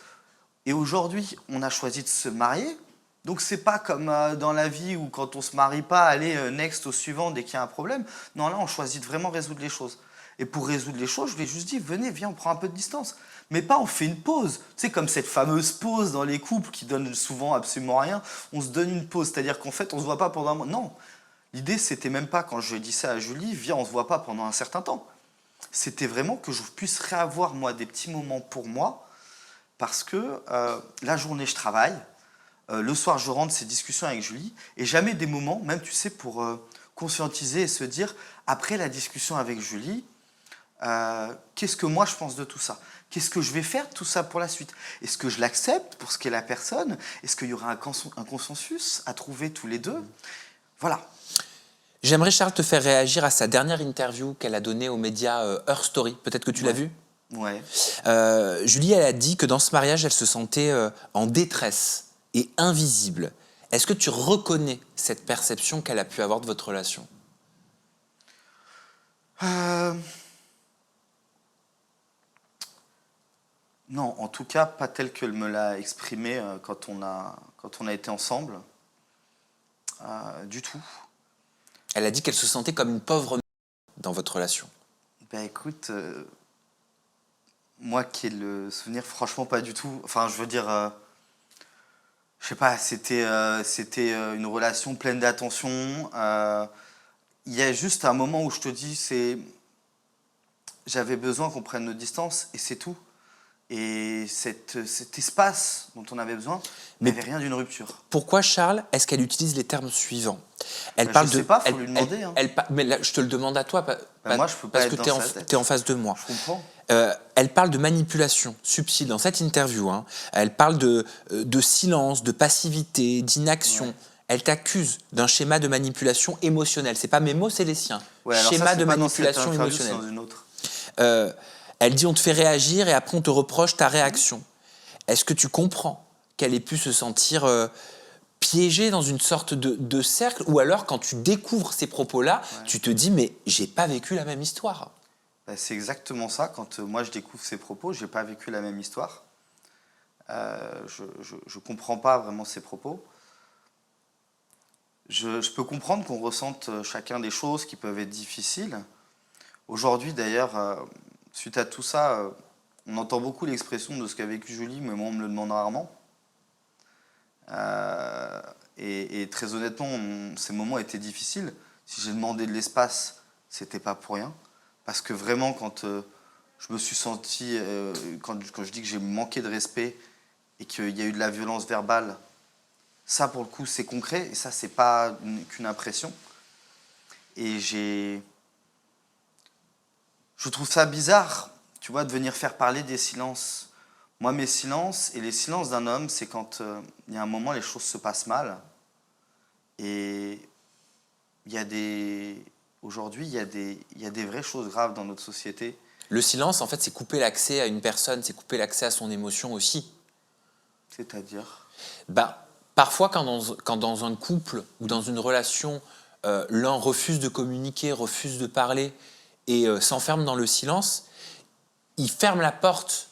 Et aujourd'hui, on a choisi de se marier. Donc c'est pas comme dans la vie où quand on se marie pas, aller next au suivant dès qu'il y a un problème. Non, là, on choisit de vraiment résoudre les choses. Et pour résoudre les choses, je lui ai juste dit, venez, viens, on prend un peu de distance. Mais pas on fait une pause. Tu sais, comme cette fameuse pause dans les couples qui donnent souvent absolument rien. On se donne une pause, c'est-à-dire qu'en fait, on se voit pas pendant un mois. Non, l'idée, c'était même pas quand je dis ça à Julie, viens, on se voit pas pendant un certain temps. C'était vraiment que je puisse réavoir, moi, des petits moments pour moi, parce que la journée, je travaille. Le soir, je rentre ces discussions avec Julie, et jamais des moments, même tu sais, pour conscientiser et se dire, après la discussion avec Julie, qu'est-ce que moi je pense de tout ça? Qu'est-ce que je vais faire de tout ça pour la suite? Est-ce que je l'accepte pour ce qu'est la personne? Est-ce qu'il y aura un consensus à trouver tous les deux? Voilà.
J'aimerais, Charles, te faire réagir à sa dernière interview qu'elle a donnée aux médias Her Story. Peut-être que tu l'as vue?
Ouais.
Julie, elle a dit que dans ce mariage, elle se sentait en détresse et invisible. Est-ce que tu reconnais cette perception qu'elle a pu avoir de votre relation?
Non, en tout cas, pas telle qu'elle me l'a exprimé quand on a été ensemble. Du tout.
Elle a dit qu'elle se sentait comme une pauvre mère dans votre relation.
Ben écoute, moi qui ai le souvenir, franchement pas du tout. Enfin, je veux dire, je sais pas, c'était une relation pleine d'attention. Il y a juste un moment où je te dis, j'avais besoin qu'on prenne nos distances et c'est tout. Et cet espace dont on avait besoin n'avait rien d'une rupture.
Pourquoi, Charles, est-ce qu'elle utilise les termes suivants? Elle
Ben,
parle
je sais pas, faut lui demander, hein.
Mais là, je te le demande à toi,
Moi, je peux pas
parce
être
que
dans
tu
sa tête.
es en face de moi.
Je comprends.
Elle parle de manipulation subtile dans cette interview. Hein. Elle parle de silence, de passivité, d'inaction.
Ouais.
Elle t'accuse d'un schéma de manipulation émotionnelle. C'est pas mes mots, c'est les siens.
Ouais, alors
Schéma
ça, c'est
de
pas dans cette
manipulation
interview, c'est
émotionnelle.
dans une autre.
Elle dit on te fait réagir et après on te reproche ta réaction. Est-ce que tu comprends qu'elle ait pu se sentir piégée dans une sorte de cercle, ou alors quand tu découvres ces propos-là, tu te dis mais j'ai pas vécu la même histoire?
Ben, c'est exactement ça. Quand moi je découvre ces propos, j'ai pas vécu la même histoire. Je comprends pas vraiment ces propos. Je peux comprendre qu'on ressente chacun des choses qui peuvent être difficiles. Aujourd'hui, d'ailleurs, suite à tout ça, on entend beaucoup l'expression de ce qu'a vécu Julie, mais moi, on me le demande rarement. Et très honnêtement, ces moments étaient difficiles. Si j'ai demandé de l'espace, c'était pas pour rien. Parce que vraiment, quand je me suis senti, quand je dis que j'ai manqué de respect et qu'il y a eu de la violence verbale, ça, pour le coup, c'est concret. Et ça, c'est pas qu'une impression. Et je trouve ça bizarre, tu vois, de venir faire parler des silences. Moi, mes silences et les silences d'un homme, c'est quand il y a un moment, les choses se passent mal. Et il y a aujourd'hui, il y a des vraies choses graves dans notre société.
Le silence, en fait, c'est couper l'accès à une personne, c'est couper l'accès à son émotion aussi.
C'est-à-dire?
Ben, parfois, quand dans un couple ou dans une relation, l'un refuse de communiquer, refuse de parler et s'enferme dans le silence, il ferme la porte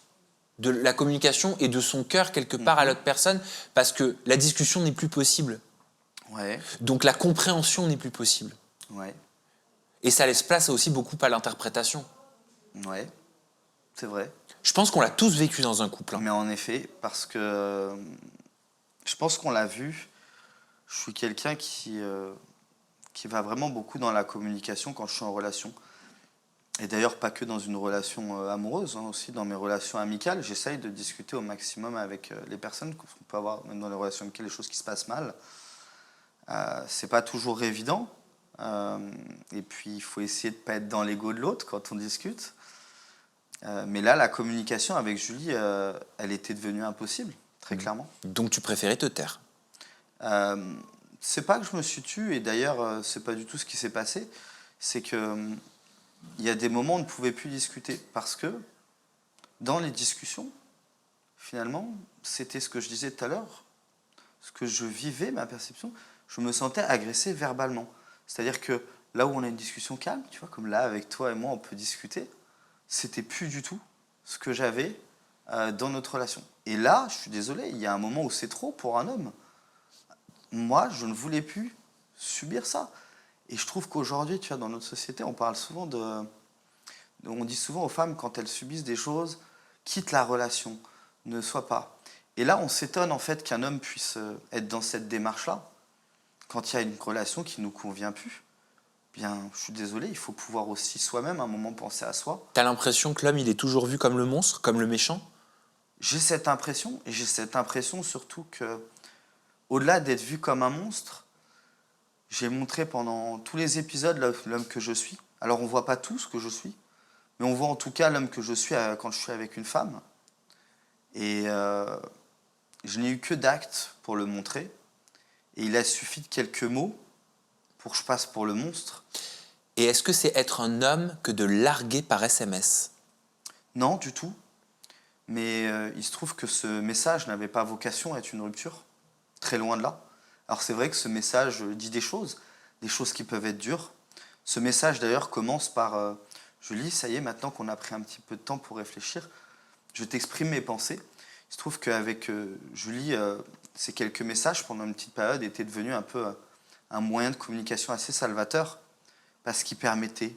de la communication et de son cœur quelque part à l'autre personne, parce que la discussion n'est plus possible.
Ouais,
Donc la compréhension n'est plus possible.
ouais,
Et ça laisse place aussi beaucoup à l'interprétation.
ouais, c'est vrai.
Je pense qu'on l'a tous vécu dans un couple. Hein.
Mais en effet, parce que je pense qu'on l'a vu, je suis quelqu'un qui va vraiment beaucoup dans la communication quand je suis en relation. Et d'ailleurs, pas que dans une relation amoureuse, hein, aussi dans mes relations amicales, j'essaye de discuter au maximum avec les personnes, parce qu'on peut avoir, même dans les relations amicales, des choses qui se passent mal. C'est pas toujours évident. Et puis, il faut essayer de ne pas être dans l'ego de l'autre quand on discute. Mais là, la communication avec Julie, elle était devenue impossible, très clairement.
Donc tu préférais te taire.
c'est pas que je me suis tu, et d'ailleurs, c'est pas du tout ce qui s'est passé. C'est que il y a des moments où on ne pouvait plus discuter parce que dans les discussions, finalement, c'était ce que je disais tout à l'heure, ce que je vivais, ma perception, je me sentais agressé verbalement. C'est-à-dire que là où on a une discussion calme, tu vois, comme là avec toi et moi, on peut discuter, c'était plus du tout ce que j'avais dans notre relation. Et là, je suis désolé, il y a un moment où c'est trop pour un homme. Moi, je ne voulais plus subir ça. Et je trouve qu'aujourd'hui, tu vois, dans notre société, on parle souvent on dit souvent aux femmes, quand elles subissent des choses, quitte la relation, ne sois pas. Et là, on s'étonne en fait qu'un homme puisse être dans cette démarche-là, quand il y a une relation qui ne nous convient plus. Bien, je suis désolé, il faut pouvoir aussi soi-même, à un moment, penser à soi.
T'as l'impression que l'homme, il est toujours vu comme le monstre, comme le méchant?
J'ai cette impression, et j'ai cette impression surtout que, au-delà d'être vu comme un monstre, j'ai montré pendant tous les épisodes l'homme que je suis. Alors, on voit pas tout ce que je suis, mais on voit en tout cas l'homme que je suis quand je suis avec une femme. Et je n'ai eu que d'actes pour le montrer. Et il a suffi de quelques mots pour que je passe pour le monstre.
Et est-ce que c'est être un homme que de larguer par SMS?
Non, du tout. Mais il se trouve que ce message n'avait pas vocation à être une rupture. Très loin de là. Alors c'est vrai que ce message dit des choses qui peuvent être dures. Ce message d'ailleurs commence par Julie, ça y est, maintenant qu'on a pris un petit peu de temps pour réfléchir, je t'exprime mes pensées. Il se trouve qu'avec Julie, ces quelques messages pendant une petite période étaient devenus un peu un moyen de communication assez salvateur parce qu'il permettait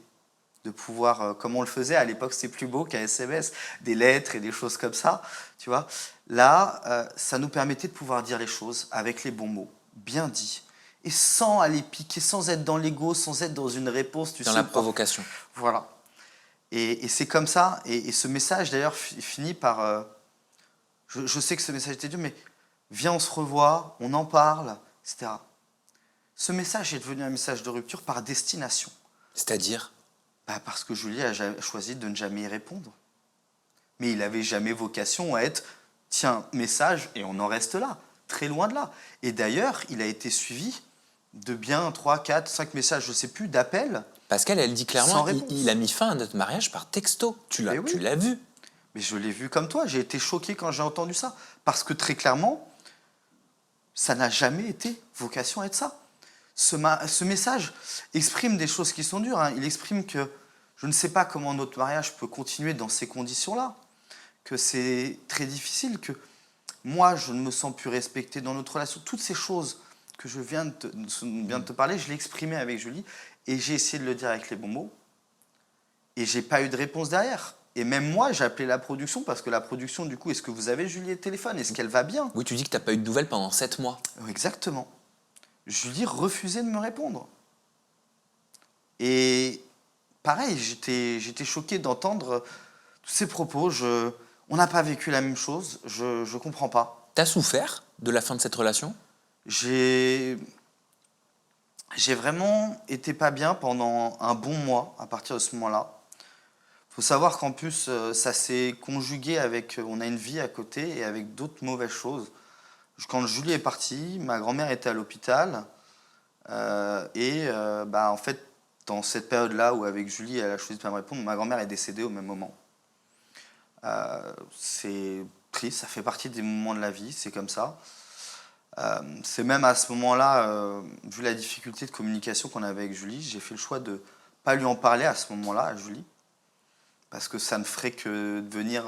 de pouvoir, comme on le faisait à l'époque, c'est plus beau qu'un SMS, des lettres et des choses comme ça, tu vois. Là, ça nous permettait de pouvoir dire les choses avec les bons mots, bien dit, et sans aller piquer, sans être dans l'ego, sans être dans une réponse, tu
Dans
sais.
la provocation.
Voilà. Et c'est comme ça, et ce message d'ailleurs finit par... je sais que ce message était dur, mais viens, on se revoit, on en parle, etc. Ce message est devenu un message de rupture par destination.
C'est-à-dire?
Parce que Julie a choisi de ne jamais y répondre. Mais il n'avait jamais vocation à être, tiens, message, et on en reste là, très loin de là. Et d'ailleurs, il a été suivi de bien 3, 4, 5 messages, je ne sais plus, d'appels.
Parce qu'elle, elle dit
Sans
clairement,
réponse.
il a mis fin à notre mariage par texto. Tu
Eh oui.
tu l'as vu.
Mais je l'ai vu comme toi, j'ai été choqué quand j'ai entendu ça. Parce que très clairement, ça n'a jamais été vocation à être ça. Ce message exprime des choses qui sont dures, hein. Il exprime que je ne sais pas comment notre mariage peut continuer dans ces conditions-là, que c'est très difficile, que moi, je ne me sens plus respecté dans notre relation. Toutes ces choses que je viens de te parler, je l'ai exprimé avec Julie, et j'ai essayé de le dire avec les bons mots, et j'ai pas eu de réponse derrière. Et même moi, j'ai appelé la production, parce que la production, du coup, est-ce que vous avez Julie au téléphone? Est-ce qu'elle va bien?
Oui, tu dis que t'as pas eu de nouvelles pendant 7 mois.
Exactement. Julie refusait de me répondre. Et pareil, j'étais choqué d'entendre tous ces propos. On n'a pas vécu la même chose, je comprends pas.
T'as souffert de la fin de cette relation?
J'ai vraiment été pas bien pendant un bon mois à partir de ce moment-là. Faut savoir qu'en plus, ça s'est conjugué avec, on a une vie à côté et avec d'autres mauvaises choses. Quand Julie est partie, ma grand-mère était à l'hôpital. En fait, dans cette période-là où avec Julie, elle a choisi de ne pas me répondre, ma grand-mère est décédée au même moment. C'est triste, ça fait partie des moments de la vie, c'est comme ça. C'est même à ce moment-là, vu la difficulté de communication qu'on avait avec Julie, j'ai fait le choix de ne pas lui en parler à ce moment-là, à Julie, parce que ça ne ferait que devenir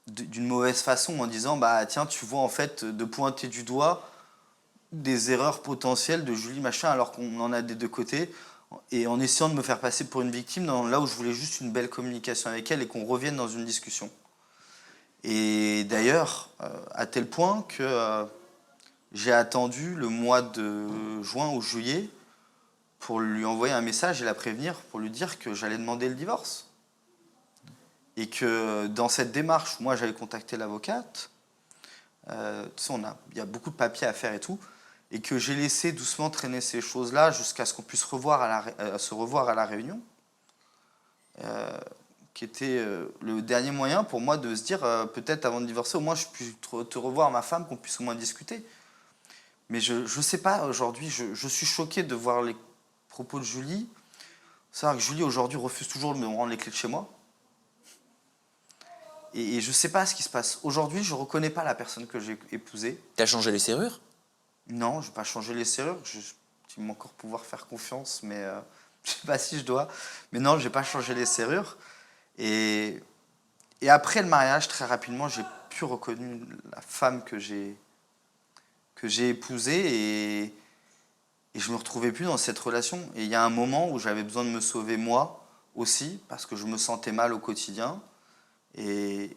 d'une mauvaise façon en disant, bah tiens, tu vois, en fait, de pointer du doigt des erreurs potentielles de Julie machin, alors qu'on en a des deux côtés, et en essayant de me faire passer pour une victime, là où je voulais juste une belle communication avec elle et qu'on revienne dans une discussion. Et d'ailleurs, à tel point que j'ai attendu le mois de juin ou juillet pour lui envoyer un message et la prévenir, pour lui dire que j'allais demander le divorce. Et que dans cette démarche, moi j'avais contacté l'avocate, tu sais, il y a beaucoup de papiers à faire et tout, et que j'ai laissé doucement traîner ces choses-là jusqu'à ce qu'on puisse se revoir à la réunion, qui était le dernier moyen pour moi de se dire, peut-être avant de divorcer, au moins je puisse te revoir ma femme, qu'on puisse au moins discuter. Mais je sais pas, aujourd'hui, je suis choqué de voir les propos de Julie. C'est vrai que Julie, aujourd'hui, refuse toujours de me rendre les clés de chez moi. Et je sais pas ce qui se passe. Aujourd'hui, je reconnais pas la personne que j'ai épousée.
T'as changé les serrures?
Non, je vais pas changer les serrures. Il vais encore pouvoir faire confiance, mais je sais pas si je dois. Mais non, je vais pas changer les serrures. Et, et après le mariage, très rapidement, j'ai pu reconnaître la femme que j'ai épousée et je me retrouvais plus dans cette relation. Et il y a un moment où j'avais besoin de me sauver moi aussi, parce que je me sentais mal au quotidien. Et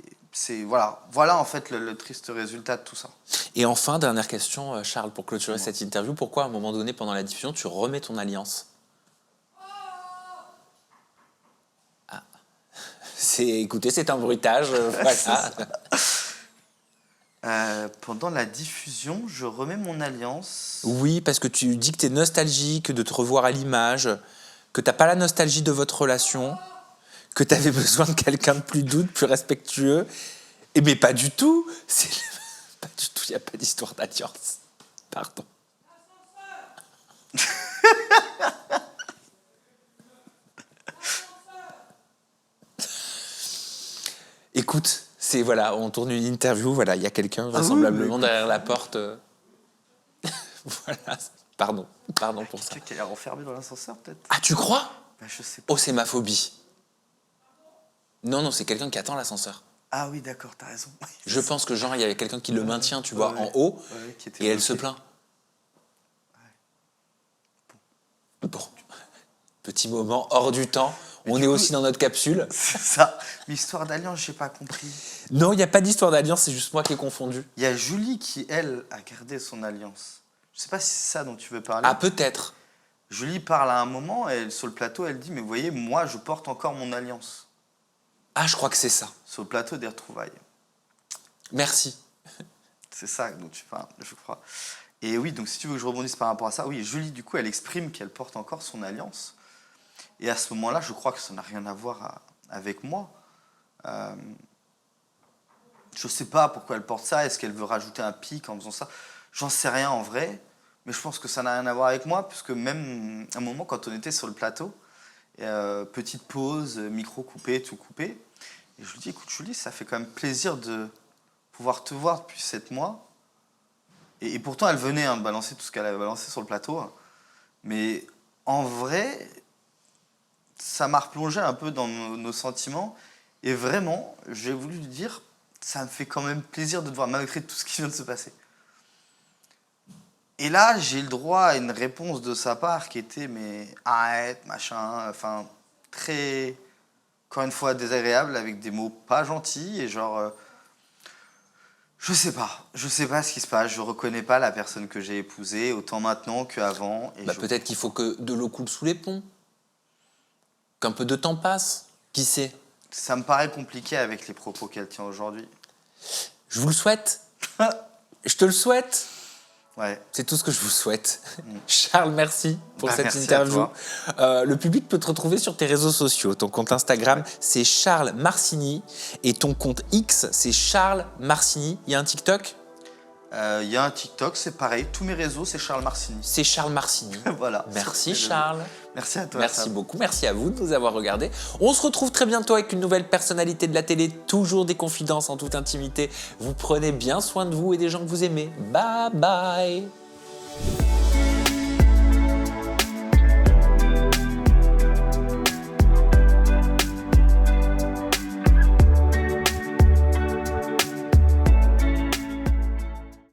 voilà en fait le triste résultat de tout ça.
Et enfin, dernière question, Charles, pour clôturer cette interview, pourquoi à un moment donné, pendant la diffusion, tu remets ton alliance? Écoutez, c'est un bruitage, voilà.
Pendant la diffusion, je remets mon alliance.
Oui, parce que tu dis que tu es nostalgique de te revoir à l'image, que t'as pas la nostalgie de votre relation, que tu avais besoin de quelqu'un de plus doux, de plus respectueux. Et mais pas du tout. Pas du tout, il n'y a pas d'histoire d'alliance. Pardon. Écoute, voilà, on tourne une interview, voilà, il y a quelqu'un vraisemblablement derrière la porte. Voilà, pardon pour ça.
Quelqu'un qui a l'air enfermé dans l'ascenseur, peut-être.
Ah, tu crois?
Bah, je sais pas.
Oh, c'est ma phobie. Non, c'est quelqu'un qui attend l'ascenseur.
Ah oui, d'accord, t'as raison.
Je pense que genre, il y avait quelqu'un qui le maintient, tu vois, en haut,
qui était
et elle
bloqué.
se plaint. Bon, petit moment hors du temps.
Mais
On
du
est
coup,
aussi dans notre capsule.
C'est ça. L'histoire d'alliance, j'ai pas compris.
Non, il n'y a pas d'histoire d'alliance, c'est juste moi qui ai confondu.
Il y a Julie qui, elle, a gardé son alliance. Je sais pas si c'est ça dont tu veux parler.
Ah, peut-être.
Julie parle à un moment, sur le plateau, elle dit, mais vous voyez, moi, je porte encore mon alliance.
Ah, je crois que c'est ça.
Sur le plateau des retrouvailles.
Merci.
C'est ça dont tu parles, je crois. Et oui, donc si tu veux que je rebondisse par rapport à ça, oui, Julie, du coup, elle exprime qu'elle porte encore son alliance. Et à ce moment-là, je crois que ça n'a rien à voir avec moi. Je ne sais pas pourquoi elle porte ça. Est-ce qu'elle veut rajouter un pic en faisant ça? J'en sais rien en vrai. Mais je pense que ça n'a rien à voir avec moi, puisque même à un moment, quand on était sur le plateau, petite pause, micro coupé, tout coupé. Et je lui dis, écoute Julie, ça fait quand même plaisir de pouvoir te voir depuis 7 mois. Et pourtant, elle venait de balancer tout ce qu'elle avait balancé sur le plateau. Mais en vrai, ça m'a replongé un peu dans nos sentiments. Et vraiment, j'ai voulu lui dire, ça me fait quand même plaisir de te voir, malgré tout ce qui vient de se passer. Et là, j'ai eu le droit à une réponse de sa part qui était, mais arrête, machin, enfin, très, encore une fois, désagréable, avec des mots pas gentils, et genre, je sais pas ce qui se passe, je reconnais pas la personne que j'ai épousée, autant maintenant qu'avant. Et
Peut-être qu'il faut que de l'eau coule sous les ponts. Qu'un peu de temps passe. Qui sait?
Ça me paraît compliqué avec les propos qu'elle tient aujourd'hui.
Je vous le souhaite. Je te le souhaite.
Ouais.
C'est tout ce que je vous souhaite. Charles, merci pour cette
merci
interview.
à toi.
Le public peut te retrouver sur tes réseaux sociaux. Ton compte Instagram, c'est Charles Marcini. Et ton compte X, c'est Charles Marcini. Il y a un TikTok?
Il y a un TikTok, c'est pareil. Tous mes réseaux, c'est Charles Marcini.
C'est Charles Marcini.
Voilà.
Merci Charles.
Merci à toi.
Merci
Sam.
beaucoup. Merci à vous de nous avoir regardés. On se retrouve très bientôt avec une nouvelle personnalité de la télé. Toujours des confidences en toute intimité. Vous prenez bien soin de vous et des gens que vous aimez. Bye bye.